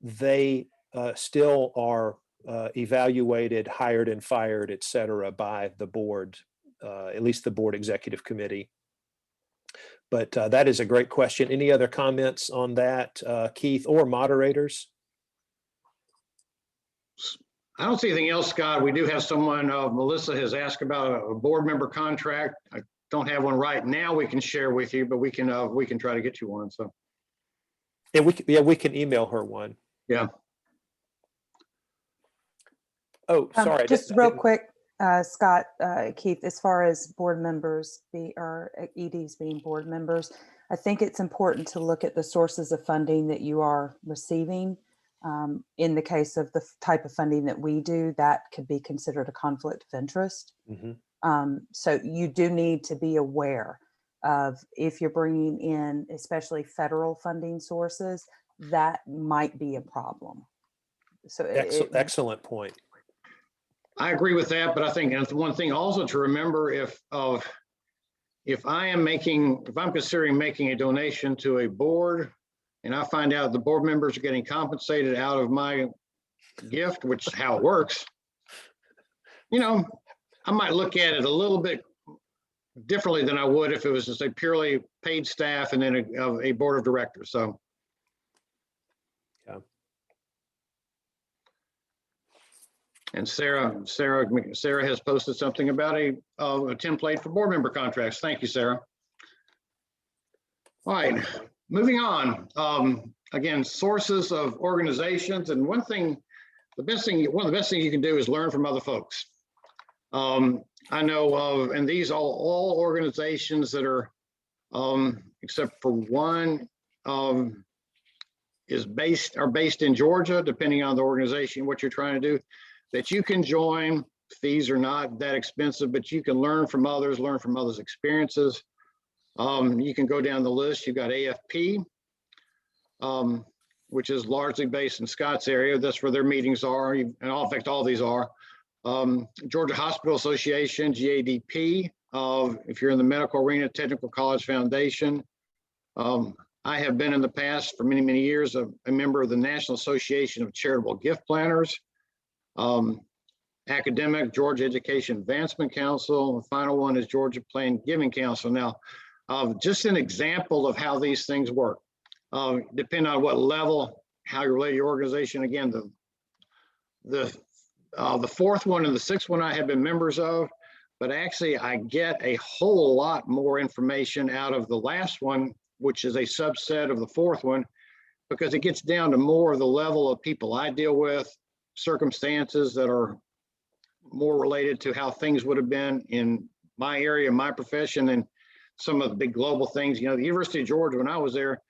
they still are evaluated, hired and fired, et cetera, by the board, at least the board executive committee. But that is a great question. Any other comments on that, Keith or moderators? I don't see anything else, Scott. We do have someone, Melissa has asked about a board member contract. I don't have one right now we can share with you, but we can try to get you one. So yeah, we can email her one. Yeah. Oh, sorry. Just real quick, Scott, Keith, as far as board members or EDs being board members, I think it's important to look at the sources of funding that you are receiving. In the case of the type of funding that we do, that could be considered a conflict of interest. Mm-hmm. So you do need to be aware of, if you're bringing in especially federal funding sources, that might be a problem. So excellent point. I agree with that, but I think that's one thing also to remember, if I'm considering making a donation to a board and I find out the board members are getting compensated out of my gift, which is how it works, I might look at it a little bit differently than I would if it was just a purely paid staff and then a board of directors. So. Yeah. And Sarah has posted something about a template for board member contracts. Thank you, Sarah. All right, moving on. Again, sources of organizations, and one of the best things you can do is learn from other folks. I know of, and these are all organizations that are, except for one, are based in Georgia, depending on the organization, what you're trying to do, that you can join. Fees are not that expensive, but you can learn from others' experiences. You can go down the list. You've got AFP, which is largely based in Scott's area. That's where their meetings are, and in fact, all these are. Georgia Hospital Association, GADP, if you're in the medical arena, Technical College Foundation. I have been in the past for many, many years a member of the National Association of Charitable Gift Planners. Academic, Georgia Education Advancement Council. The final one is Georgia Plan Giving Council. Now, just an example of how these things work. Depending on what level, how you relate your organization. Again, the fourth one and the sixth one I have been members of, but actually I get a whole lot more information out of the last one, which is a subset of the fourth one, because it gets down to more of the level of people I deal with, circumstances that are more related to how things would have been in my area, my profession, and some of the big global things. You know, the University of Georgia, when I was there, it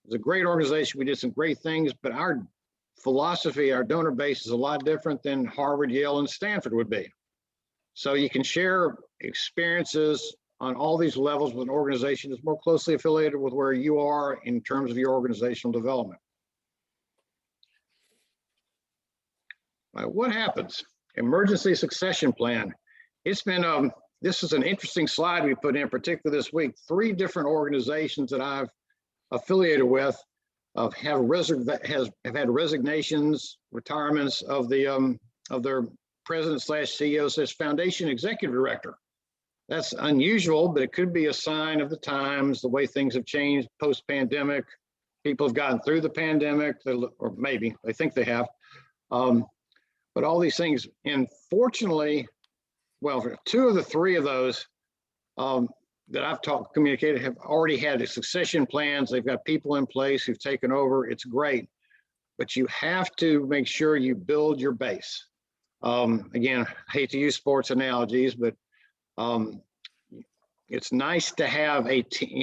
was a great organization. We did some great things, but our philosophy, our donor base is a lot different than Harvard, Yale, and Stanford would be. So you can share experiences on all these levels with an organization that's more closely affiliated with where you are in terms of your organizational development. All right, what happens? Emergency succession plan. It's been, this is an interesting slide we put in, particularly this week. 3 different organizations that I've affiliated with have had resignations, retirements of their president / CEO / foundation executive director. That's unusual, but it could be a sign of the times, the way things have changed post-pandemic. People have gotten through the pandemic, or maybe they think they have. But all these things, and fortunately, well, 2 of the 3 of those that I've communicated have already had succession plans. They've got people in place who've taken over. It's great, but you have to make sure you build your base. Again, I hate to use sports analogies, but it's nice to have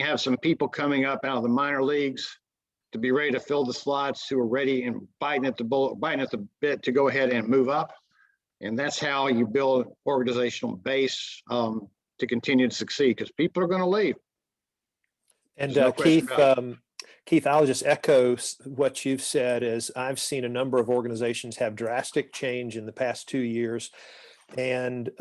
have some people coming up out of the minor leagues to be ready to fill the slots, who are ready and biting at the bit to go ahead and move up. And that's how you build organizational base to continue to succeed, because people are going to leave. And No Keith, I'll just echo what you've said. Is I've seen a number of organizations have drastic change in the past 2 years, and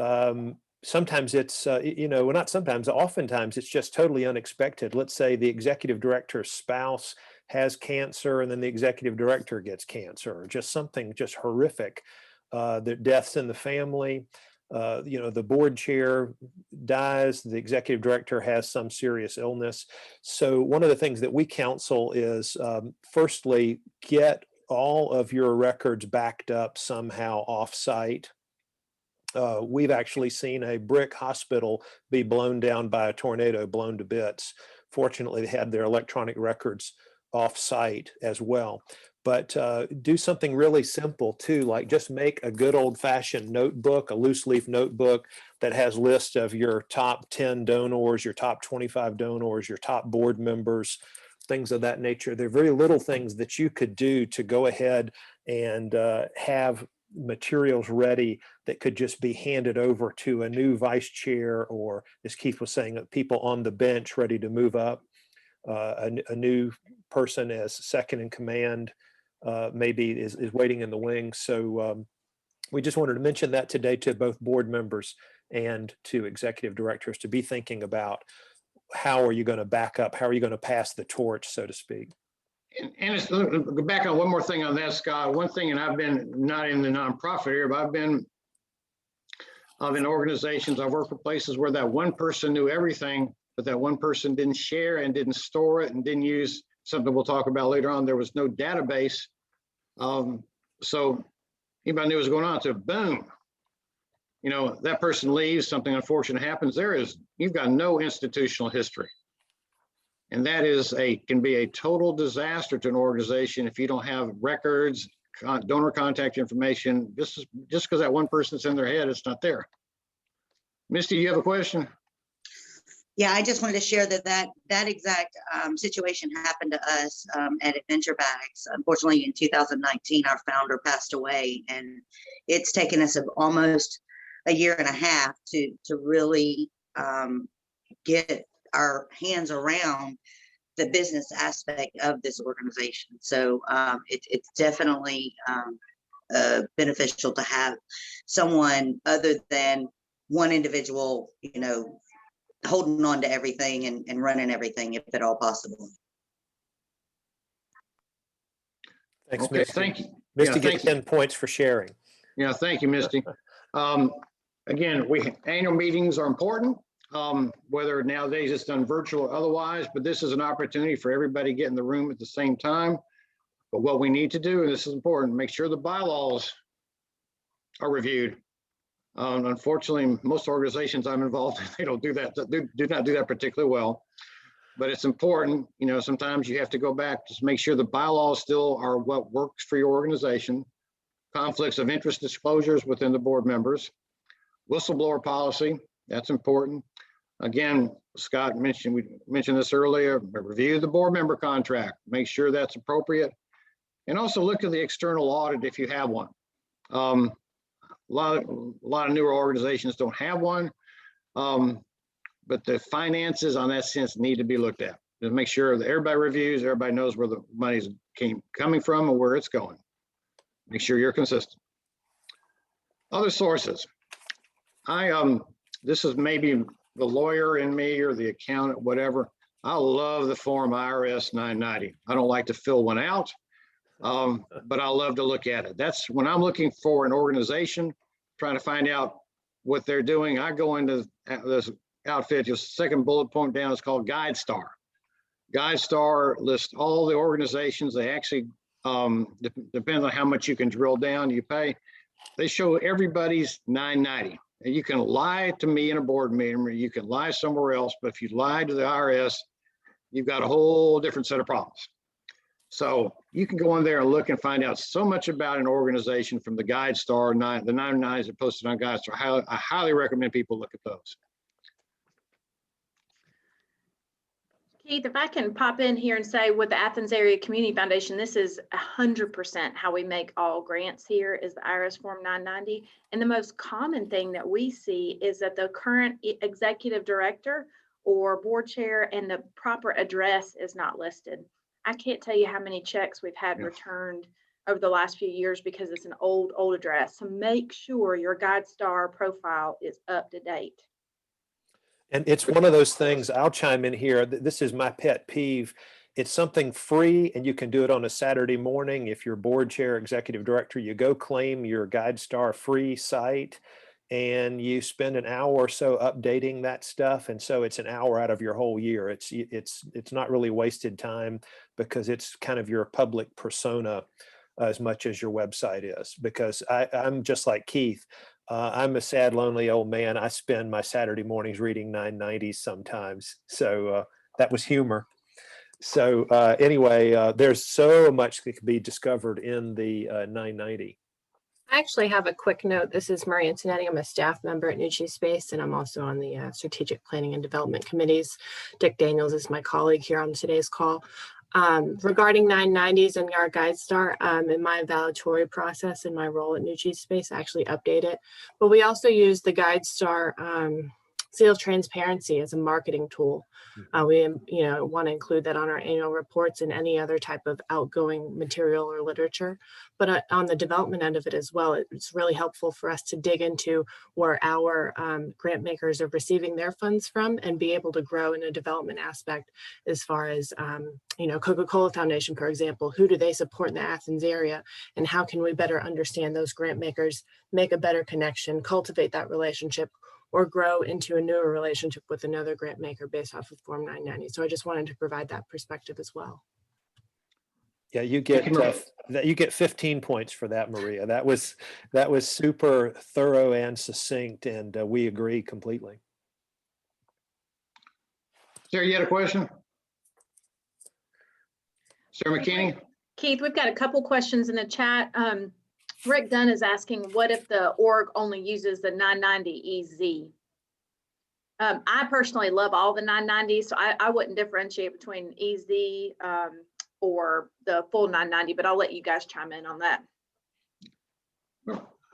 sometimes it's well, not sometimes, oftentimes it's just totally unexpected. Let's say the executive director's spouse has cancer, and then the executive director gets cancer, or just something just horrific. The deaths in the family. The board chair dies, the executive director has some serious illness. So one of the things that we counsel is, firstly, get all of your records backed up somehow off-site. We've actually seen a brick hospital be blown down by a tornado, blown to bits. Fortunately, they had their electronic records off-site as well. But do something really simple too, like just make a good old-fashioned notebook, a loose leaf notebook that has lists of your top 10 donors, your top 25 donors, your top board members, things of that nature. They're very little things that you could do to go ahead and have materials ready that could just be handed over to a new vice chair, or, as Keith was saying, people on the bench ready to move up. A new person as second in command maybe is waiting in the wings. So we just wanted to mention that today to both board members and to executive directors, to be thinking about how are you going to back up, how are you going to pass the torch, so to speak. And go back on one more thing on that, Scott. One thing, and I've been not in the nonprofit area, but I've been in organizations, I've worked for places where that one person knew everything, but that one person didn't share and didn't store it and didn't use something we'll talk about later on. There was no database. So anybody knew what was going on. So boom, you know, that person leaves, something unfortunate happens. You've got no institutional history. And that can be a total disaster to an organization if you don't have records, donor contact information. Just because that one person's in their head, it's not there. Misty, you have a question? Yeah, I just wanted to share that exact situation happened to us at Adventure Bags. Unfortunately, in 2019, our founder passed away, and it's taken us almost a year and a half to really get our hands around the business aspect of this organization. So it's definitely beneficial to have someone other than one individual, you know, holding on to everything and running everything if at all possible. Thanks, Okay, Misty. thank you. Misty Yeah, gets 10 points for sharing. Yeah, thank you, Misty. Again, annual meetings are important, whether nowadays it's done virtual or otherwise, but this is an opportunity for everybody to get in the room at the same time. But what we need to do, and this is important, make sure the bylaws are reviewed. Unfortunately, most organizations I'm involved in, they don't do that, do not do that particularly well. But it's important, you know, sometimes you have to go back, just make sure the bylaws still are what works for your organization. Conflicts of interest disclosures within the board members. Whistleblower policy, that's important. Again, Scott mentioned, we mentioned this earlier, review the board member contract, make sure that's appropriate. And also look at the external audit if you have one. A lot of newer organizations don't have one, but the finances on that sense need to be looked at. To make sure that everybody reviews, everybody knows where the money's coming from and where it's going. Make sure you're consistent. Other sources. This is maybe the lawyer in me or the accountant, whatever. I love the form IRS 990. I don't like to fill one out, but I love to look at it. That's when I'm looking for an organization, trying to find out what they're doing. I go into this outfit, just second bullet point down, it's called GuideStar. GuideStar lists all the organizations. They actually, depends on how much you can drill down, you pay. They show everybody's 990. And you can lie to me in a board meeting, or you can lie somewhere else, but if you lie to the IRS, you've got a whole different set of problems. So you can go in there and look and find out so much about an organization from the GuideStar, the 990s are posted on GuideStar. I highly recommend people look at those. Keith, if I can pop in here and say with the Athens Area Community Foundation, this is 100% how we make all grants here is the IRS Form 990. And the most common thing that we see is that the current executive director or board chair and the proper address is not listed. I can't tell you how many checks we've had returned over the last few years because it's an old address. So make sure your GuideStar profile is up to date. And it's one of those things, I'll chime in here. This is my pet peeve. It's something free and you can do it on a Saturday morning. If you're board chair, executive director, you go claim your GuideStar free site and you spend an hour or so updating that stuff. And so it's an hour out of your whole year. It's not really wasted time because it's kind of your public persona as much as your website is, because I'm just like Keith. I'm a sad, lonely old man. I spend my Saturday mornings reading 990s sometimes. So that was humor. So anyway, there's so much that can be discovered in the 990. I actually have a quick note. This is Marie Antonetti. I'm a staff member at New Cheese Space, and I'm also on the Strategic Planning and Development Committees. Dick Daniels is my colleague here on today's call. Regarding 990s and our GuideStar, in my evaluatory process in my role at New Cheese Space, I actually update it. But we also use the GuideStar seal of transparency as a marketing tool. We want to include that on our annual reports and any other type of outgoing material or literature. But on the development end of it as well, it's really helpful for us to dig into where our grant makers are receiving their funds from and be able to grow in a development aspect as far as, Coca-Cola Foundation, for example, who do they support in the Athens area and how can we better understand those grant makers, make a better connection, cultivate that relationship, or grow into a newer relationship with another grant maker based off of Form 990. So I just wanted to provide that perspective as well. Yeah, you Thank get you, Maria. you get 15 points for that, Maria. That was super thorough and succinct, and we agree completely. Sarah, you had a question? Sarah McKinney? Keith, we've got a couple questions in the chat. Rick Dunn is asking, what if the org only uses the 990 EZ? I personally love all the 990s, so I wouldn't differentiate between EZ or the full 990, but I'll let you guys chime in on that.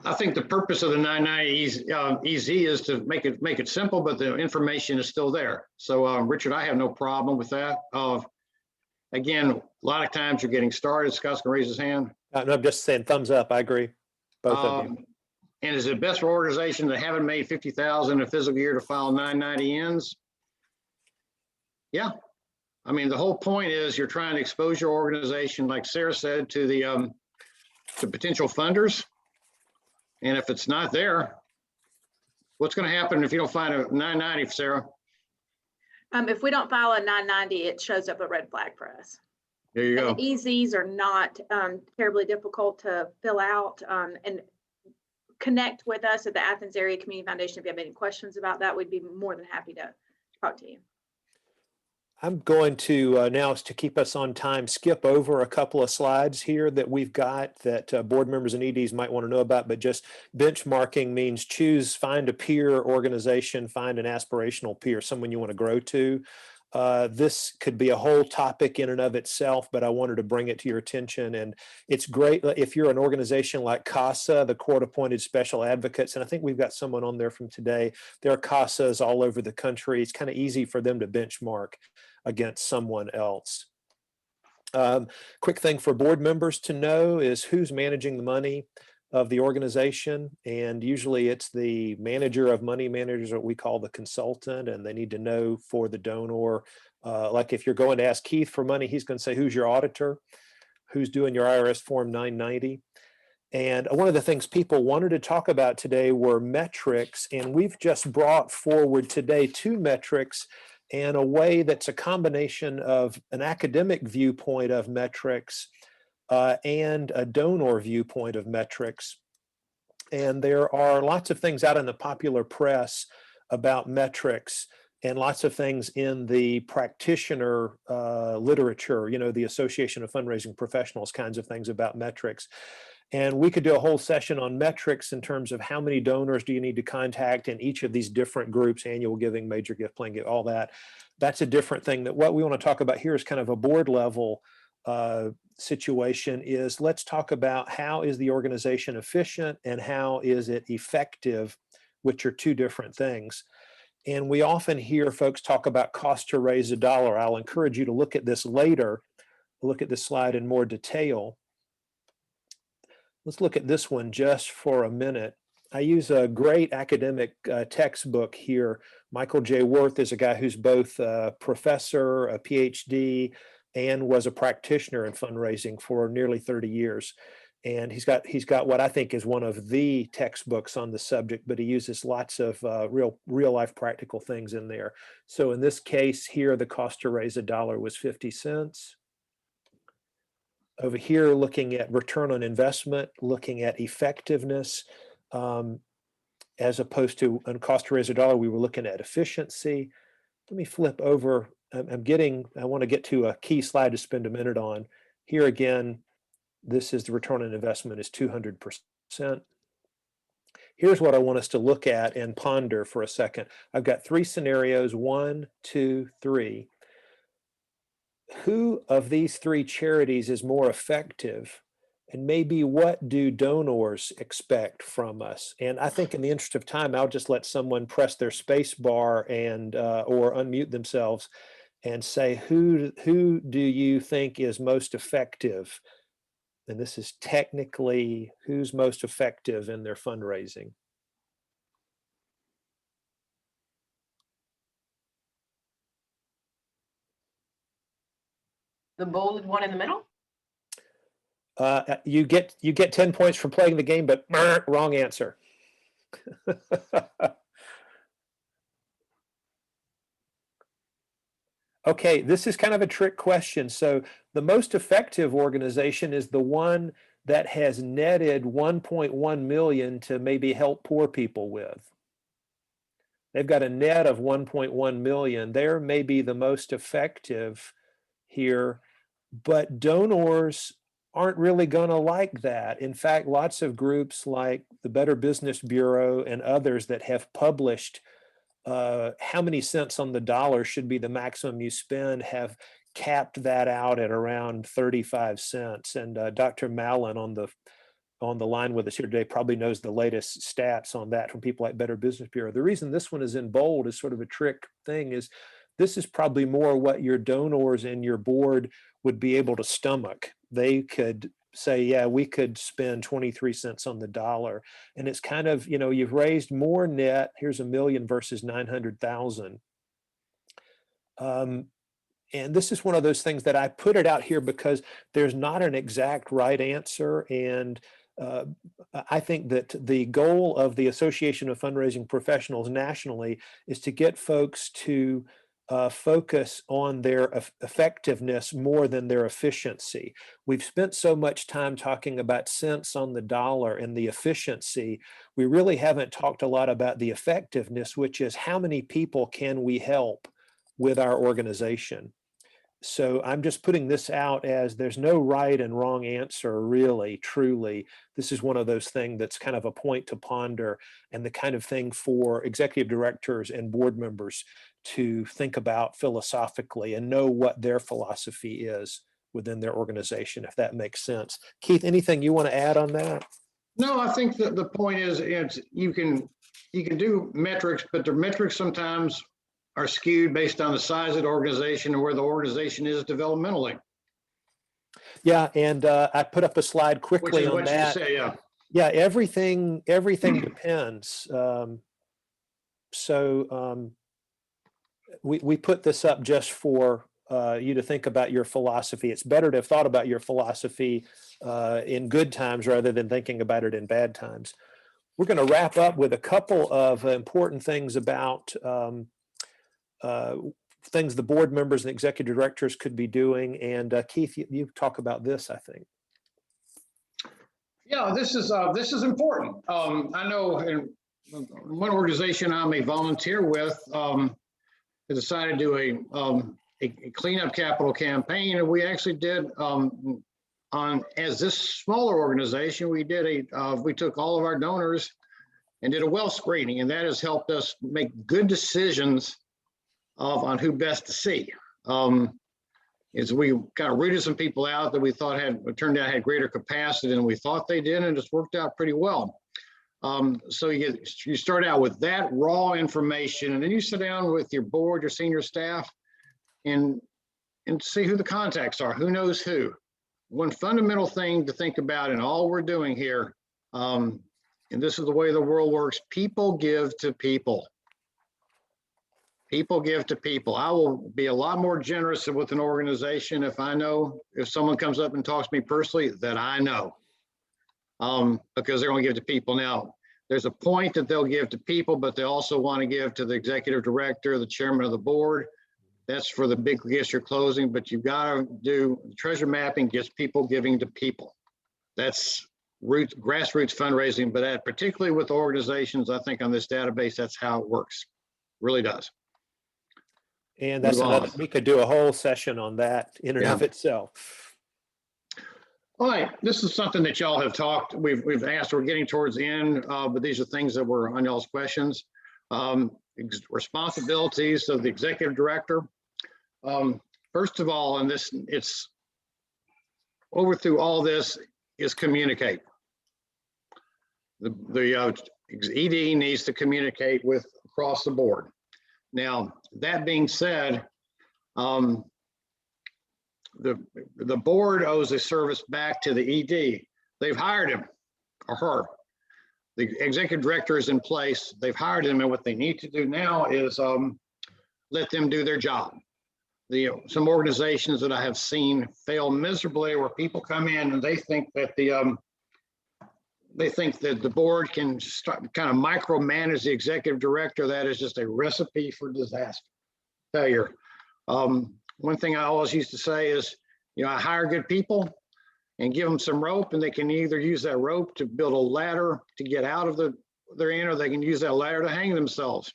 I think the purpose of the 990 EZ is to make it simple, but the information is still there. So Richard, I have no problem with that. Again, a lot of times you're getting started. Scott's gonna raise his hand. No, I'm just saying thumbs up. I agree. Both of you. And is it best for organizations that haven't made 50,000 in a fiscal year to file 990 ends? Yeah. I mean, the whole point is you're trying to expose your organization, like Sarah said, to the to potential funders. And if it's not there, what's going to happen if you don't find a 990, Sarah? If we don't file a 990, it shows up a red flag for us. There you go. And the EZs are not terribly difficult to fill out, and connect with us at the Athens Area Community Foundation. If you have any questions about that, we'd be more than happy to talk to you. I'm going to now, to keep us on time, skip over a couple of slides here that we've got that board members and EDs might want to know about, but just benchmarking means find a peer organization, find an aspirational peer, someone you want to grow to. This could be a whole topic in and of itself, but I wanted to bring it to your attention. And it's great if you're an organization like CASA, the Court Appointed Special Advocates, and I think we've got someone on there from today. There are CASAs all over the country. It's kind of easy for them to benchmark against someone else. Quick thing for board members to know is who's managing the money of the organization, and usually it's the manager of money managers, what we call the consultant, and they need to know for the donor. Like if you're going to ask Keith for money, he's going to say, who's your auditor? Who's doing your IRS Form 990? And one of the things people wanted to talk about today were metrics, and we've just brought forward today 2 metrics in a way that's a combination of an academic viewpoint of metrics and a donor viewpoint of metrics. And there are lots of things out in the popular press about metrics and lots of things in the practitioner literature, you know, the Association of Fundraising Professionals kinds of things about metrics. And we could do a whole session on metrics in terms of how many donors do you need to contact in each of these different groups, annual giving, major gift, plain gift, all that. That's a different thing. That what we want to talk about here is kind of a board level situation. Is let's talk about how is the organization efficient and how is it effective, which are 2 different things. And we often hear folks talk about cost to raise $1. I'll encourage you to look at this later, look at this slide in more detail. Let's look at this one just for a minute. I use a great academic textbook here. Michael J. Worth is a guy who's both a professor, a PhD, and was a practitioner in fundraising for nearly 30 years. And he's got what I think is one of the textbooks on the subject, but he uses lots of real life practical things in there. So in this case here, the cost to raise $1 was 50 cents. Over here, looking at return on investment, looking at effectiveness, as opposed to on cost to raise $1, we were looking at efficiency. Let me flip over. I want to get to a key slide to spend a minute on. Here again, this is the return on investment is 200%. Here's what I want us to look at and ponder for a second. I've got 3 scenarios, 1, 2, 3. Who of these 3 charities is more effective? And maybe what do donors expect from us? And I think in the interest of time, I'll just let someone press their space bar and or unmute themselves and say, who do you think is most effective? And this is technically who's most effective in their fundraising. The bolded one in the middle? You get 10 points for playing the game, but wrong answer. Okay, this is kind of a trick question. So the most effective organization is the one that has netted 1.1 million to maybe help poor people with. They've got a net of 1.1 million. They're maybe the most effective here, but donors aren't really going to like that. In fact, lots of groups like the Better Business Bureau and others that have published how many cents on the dollar should be the maximum you spend have capped that out at around 35 cents. And Dr. Mallon on the line with us here today probably knows the latest stats on that from people like Better Business Bureau. The reason this one is in bold is sort of a trick thing is this is probably more what your donors and your board would be able to stomach. They could say, yeah, we could spend 23 cents on the dollar. And it's kind of, you've raised more net, here's a million versus 900,000. And this is one of those things that I put it out here because there's not an exact right answer. And I think that the goal of the Association of Fundraising Professionals nationally is to get folks to focus on their effectiveness more than their efficiency. We've spent so much time talking about cents on the dollar and the efficiency. We really haven't talked a lot about the effectiveness, which is how many people can we help with our organization. So I'm just putting this out as there's no right and wrong answer, really, truly. This is one of those things that's kind of a point to ponder and the kind of thing for executive directors and board members to think about philosophically and know what their philosophy is within their organization, if that makes sense. Keith, anything you want to add on that? No, I think that the point is you can do metrics, but the metrics sometimes are skewed based on the size of the organization and where the organization is developmentally. Yeah, and I put up a slide quickly on that. You say, yeah. Yeah, everything depends. We put this up just for you to think about your philosophy. It's better to have thought about your philosophy in good times rather than thinking about it in bad times. We're going to wrap up with a couple of important things about things the board members and executive directors could be doing. And Keith, you talk about this, I think. Yeah, this is important. I know in one organization I'm a volunteer with has decided to do a cleanup capital campaign, and we actually did as this smaller organization, we took all of our donors and did a wealth screening, and that has helped us make good decisions on who best to see. Is we kind of rooted some people out that we thought turned out had greater capacity than we thought they did, and it's worked out pretty well. So you start out with that raw information, and then you sit down with your board, your senior staff, and see who the contacts are, who knows who. One fundamental thing to think about in all we're doing here, and this is the way the world works, people give to people. People give to people. I will be a lot more generous with an organization if someone comes up and talks to me personally that I know, because they're going to give to people. Now, there's a point that they'll give to people, but they also want to give to the executive director, the chairman of the board. That's for the big gifts you're closing, but you've got to do treasure mapping, gets people giving to people. That's grassroots fundraising, but particularly with organizations, I think on this database, that's how it works. Really does. And that's another, we could do a whole session on that in and of itself. All right, this is something that y'all have talked, we've asked, we're getting towards the end, but these are things that were on y'all's questions. Responsibilities of the executive director. First of all, and it's over through all this is communicate. The ED needs to communicate with across the board. Now, that being said, the board owes a service back to the ED. They've hired him or her. The executive director is in place. They've hired him, and what they need to do now is let them do their job. Some organizations that I have seen fail miserably, where people come in and they think that the board can kind of micromanage the executive director. That is just a recipe for disaster, failure. One thing I always used to say is, I hire good people and give them some rope, and they can either use that rope to build a ladder to get out of their end, or they can use that ladder to hang themselves.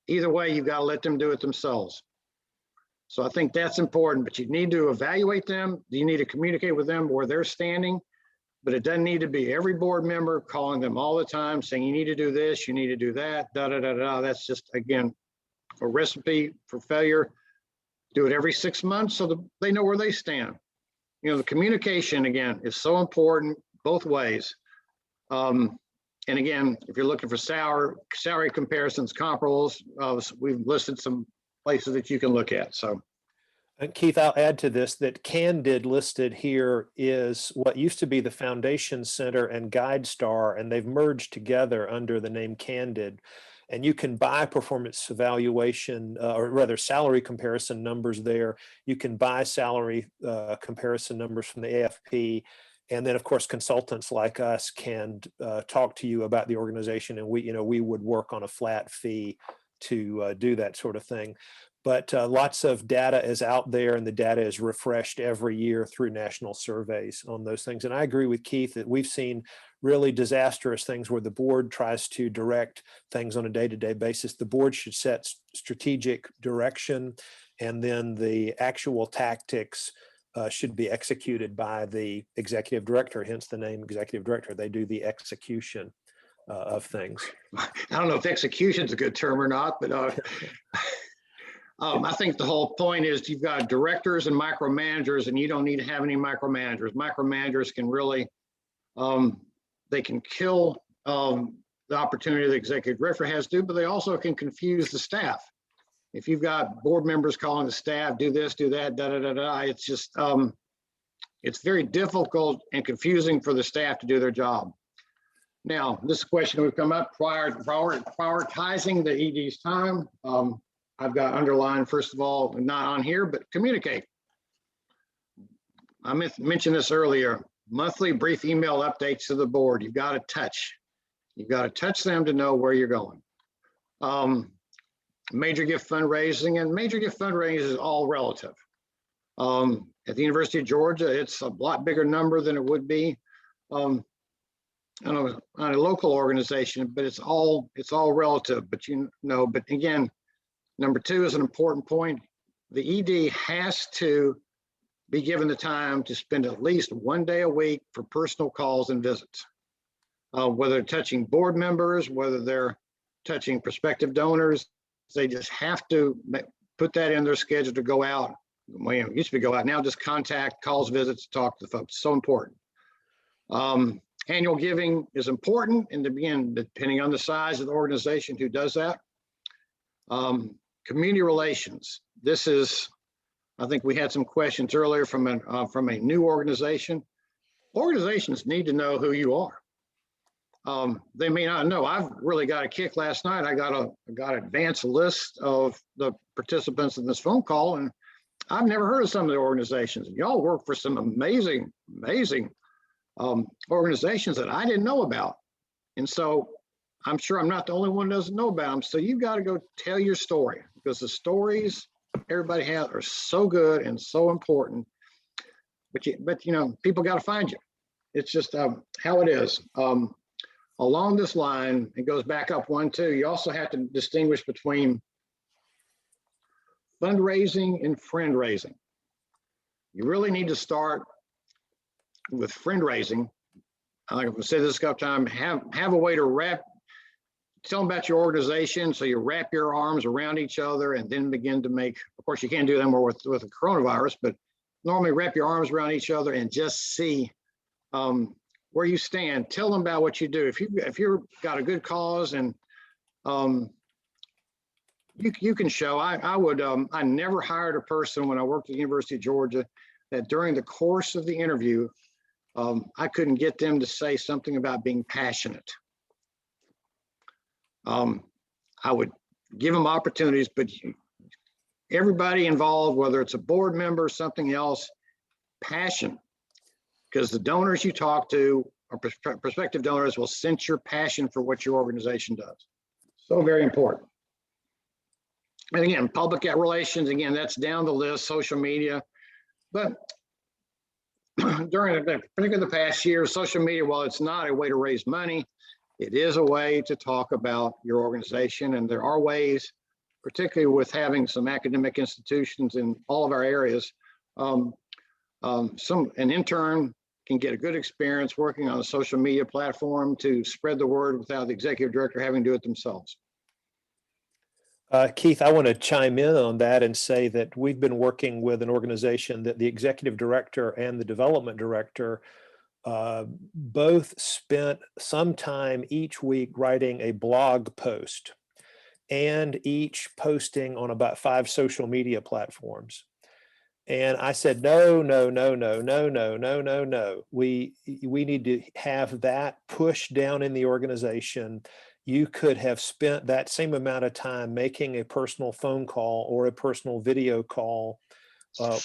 Either way, you've got to let them do it themselves. So I think that's important, but you need to evaluate them. You need to communicate with them where they're standing, but it doesn't need to be every board member calling them all the time saying, you need to do this, you need to do that, da, da, da, da. That's just, again, a recipe for failure. Do it every 6 months so that they know where they stand. The communication, again, is so important both ways. And again, if you're looking for salary comparisons, comparables, we've listed some places that you can look at. So, and Keith, I'll add to this that Candid listed here is what used to be the Foundation Center and GuideStar, and they've merged together under the name Candid. And you can buy performance evaluation, or rather salary comparison numbers there. You can buy salary comparison numbers from the AFP. And then, of course, consultants like us can talk to you about the organization, and we would work on a flat fee to do that sort of thing. But lots of data is out there, and the data is refreshed every year through national surveys on those things. And I agree with Keith that we've seen really disastrous things where the board tries to direct things on a day-to-day basis. The board should set strategic direction, and then the actual tactics should be executed by the executive director, hence the name executive director. They do the execution of things. I don't know if execution is a good term or not, but I think the whole point is you've got directors and micromanagers, and you don't need to have any micromanagers. Micromanagers can really, they can kill the opportunity the executive director has to, but they also can confuse the staff. If you've got board members calling the staff, do this, do that, da, da, da, da, it's just, it's very difficult and confusing for the staff to do their job. Now, this question would come up prioritizing the ED's time. I've got underlined, first of all, not on here, but communicate. I mentioned this earlier, monthly brief email updates to the board. You've got to touch. You've got to touch them to know where you're going. Major gift fundraising, and major gift fundraising is all relative. At the University of Georgia, it's a lot bigger number than it would be on a local organization, but it's all relative. But but again, number two is an important point. The ED has to be given the time to spend at least 1 day a week for personal calls and visits, whether they're touching board members, whether they're touching prospective donors. They just have to put that in their schedule to go out. Well, it used to be go out, now just contact, calls, visits, talk to the folks. So important. Annual giving is important, and again, depending on the size of the organization who does that. Community relations. This is, I think we had some questions earlier from a new organization. Organizations need to know who you are. They may not know. I've really got a kick last night. I got an advanced list of the participants in this phone call, and I've never heard of some of the organizations. Y'all work for some amazing organizations that I didn't know about. And so I'm sure I'm not the only one that doesn't know about them. So you've got to go tell your story, because the stories everybody has are so good and so important. But people got to find you. It's just how it is. Along this line, it goes back up 1, 2. You also have to distinguish between fundraising and friend raising. You really need to start with friend raising. I've said this a couple times, have a way to tell them about your organization, so you wrap your arms around each other and then begin to make, of course you can't do that more with the coronavirus, but normally wrap your arms around each other and just see where you stand. Tell them about what you do. If you've got a good cause, and you can show. I never hired a person when I worked at the University of Georgia that during the course of the interview, I couldn't get them to say something about being passionate. I would give them opportunities, but everybody involved, whether it's a board member or something else, passion, because the donors you talk to or prospective donors will sense your passion for what your organization does. So very important. And again, public relations, again, that's down the list, social media. But during particularly the past year, social media, while it's not a way to raise money, it is a way to talk about your organization. And there are ways, particularly with having some academic institutions in all of our areas, an intern can get a good experience working on a social media platform to spread the word without the executive director having to do it themselves. Keith, I want to chime in on that and say that we've been working with an organization that the executive director and the development director both spent some time each week writing a blog post and each posting on about 5 social media platforms. And I said, no. We need to have that pushed down in the organization. You could have spent that same amount of time making a personal phone call or a personal video call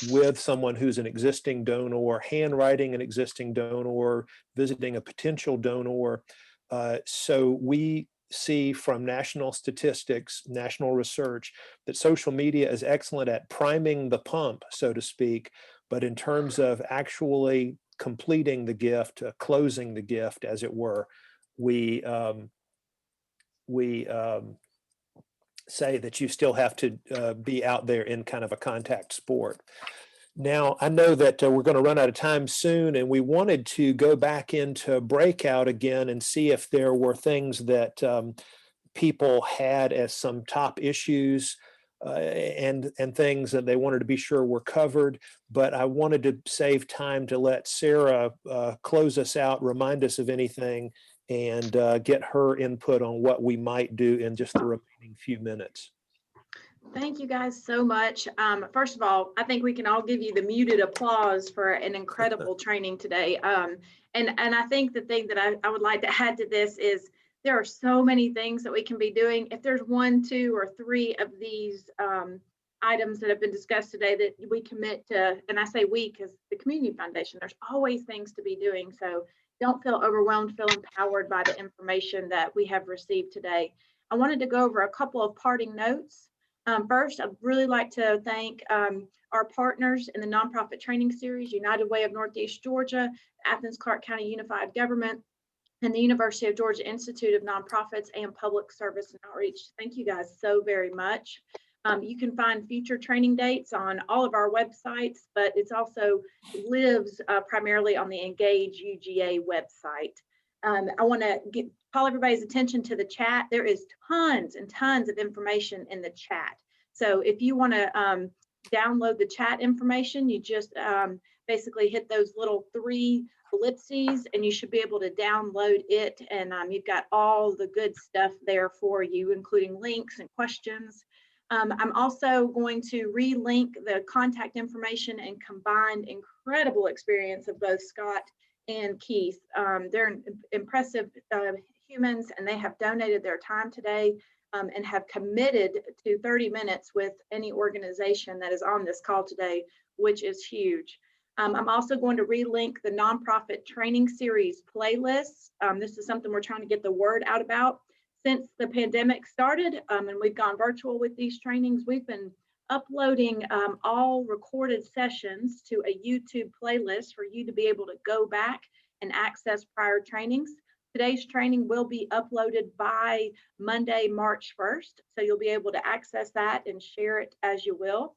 with someone who's an existing donor, handwriting an existing donor, visiting a potential donor. So we see from national statistics, national research, that social media is excellent at priming the pump, so to speak, but in terms of actually completing the gift, closing the gift, as it were, we say that you still have to be out there in kind of a contact sport. Now, I know that we're going to run out of time soon, and we wanted to go back into breakout again and see if there were things that people had as some top issues and things that they wanted to be sure were covered. But I wanted to save time to let Sarah close us out, remind us of anything, and get her input on what we might do in just the remaining few minutes. Thank you guys so much. First of all, I think we can all give you the muted applause for an incredible training today. And I think the thing that I would like to add to this is there are so many things that we can be doing. If there's 1, 2, or 3 of these items that have been discussed today that we commit to, and I say we because the Community Foundation, there's always things to be doing. So don't feel overwhelmed, feel empowered by the information that we have received today. I wanted to go over a couple of parting notes. First, I'd really like to thank our partners in the nonprofit training series, United Way of Northeast Georgia, Athens-Clarke County Unified Government, and the University of Georgia Institute of Nonprofits and Public Service and Outreach. Thank you guys so very much. You can find future training dates on all of our websites, but it's also lives primarily on the Engage UGA website. I want to call everybody's attention to the chat. There is tons and tons of information in the chat. So if you want to download the chat information, you just basically hit those little 3 ellipses and you should be able to download it. And you've got all the good stuff there for you, including links and questions. I'm also going to relink the contact information and combined incredible experience of both Scott and Keith. They're impressive humans, and they have donated their time today and have committed to 30 minutes with any organization that is on this call today, which is huge. I'm also going to relink the nonprofit training series playlists. This is something we're trying to get the word out about. Since the pandemic started and we've gone virtual with these trainings, we've been uploading all recorded sessions to a YouTube playlist for you to be able to go back and access prior trainings. Today's training will be uploaded by Monday, March 1st. So you'll be able to access that and share it as you will.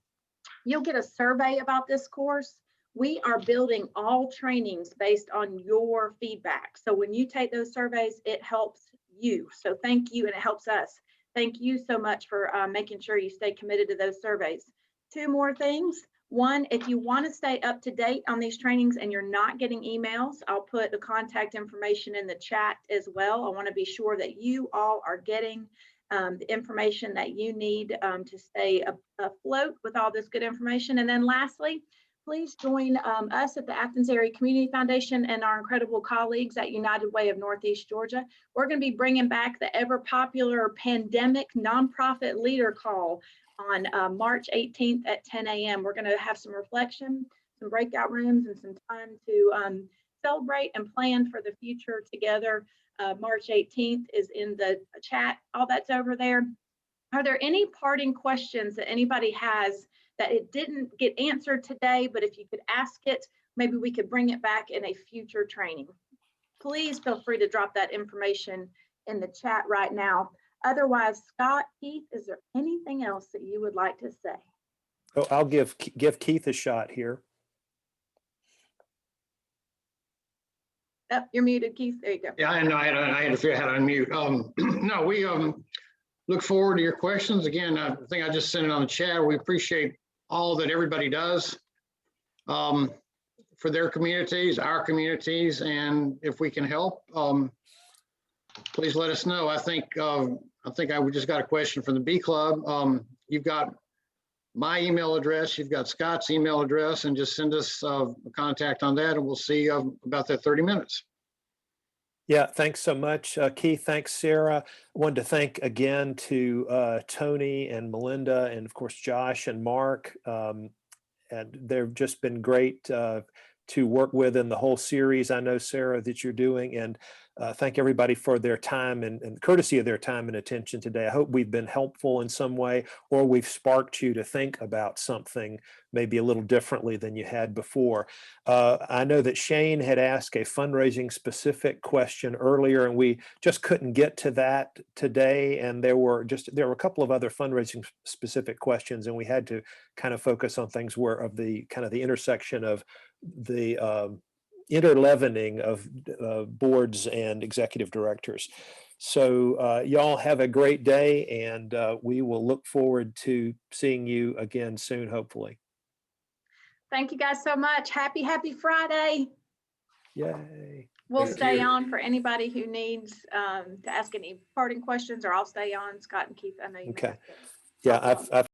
You'll get a survey about this course. We are building all trainings based on your feedback. So when you take those surveys, it helps you. So thank you, and it helps us. Thank you so much for making sure you stay committed to those surveys. 2 more things. One, if you want to stay up to date on these trainings and you're not getting emails, I'll put the contact information in the chat as well. I want to be sure that you all are getting the information that you need to stay afloat with all this good information. And then lastly, please join us at the Athens Area Community Foundation and our incredible colleagues at United Way of Northeast Georgia. We're going to be bringing back the ever popular pandemic nonprofit leader call on March 18th at 10 a.m. We're going to have some reflection, some breakout rooms, and some time to celebrate and plan for the future together. March 18th is in the chat. All that's over there. Are there any parting questions that anybody has that it didn't get answered today, but if you could ask it, maybe we could bring it back in a future training? Please feel free to drop that information in the chat right now. Otherwise, Scott, Keith, is there anything else that you would like to say? Oh, I'll give Keith a shot here. Oh, you're muted, Keith. There you go. Yeah, I know. I had to figure out how to unmute. No, we look forward to your questions. Again, I think I just sent it on the chat. We appreciate all that everybody does for their communities, our communities, and if we can help, please let us know. I think I just got a question from the Bee Club. You've got my email address, you've got Scott's email address, and just send us a contact on that, and we'll see about that 30 minutes. Yeah, thanks so much, Keith. Thanks, Sarah. I wanted to thank again to Tony and Melinda, and of course, Josh and Mark. And they've just been great to work with in the whole series. I know, Sarah, that you're doing, and thank everybody for their time and courtesy of their time and attention today. I hope we've been helpful in some way, or we've sparked you to think about something maybe a little differently than you had before. I know that Shane had asked a fundraising specific question earlier, and we just couldn't get to that today. And there were a couple of other fundraising specific questions, and we had to kind of focus on things where of the kind of the intersection of the interleavening of boards and executive directors. So y'all have a great day, and we will look forward to seeing you again soon, hopefully. Thank you guys so much. Happy Friday. Yay. We'll Thank stay you. on for anybody who needs to ask any parting questions, or I'll stay on. Scott and Keith, I know you. Okay. Yeah, I've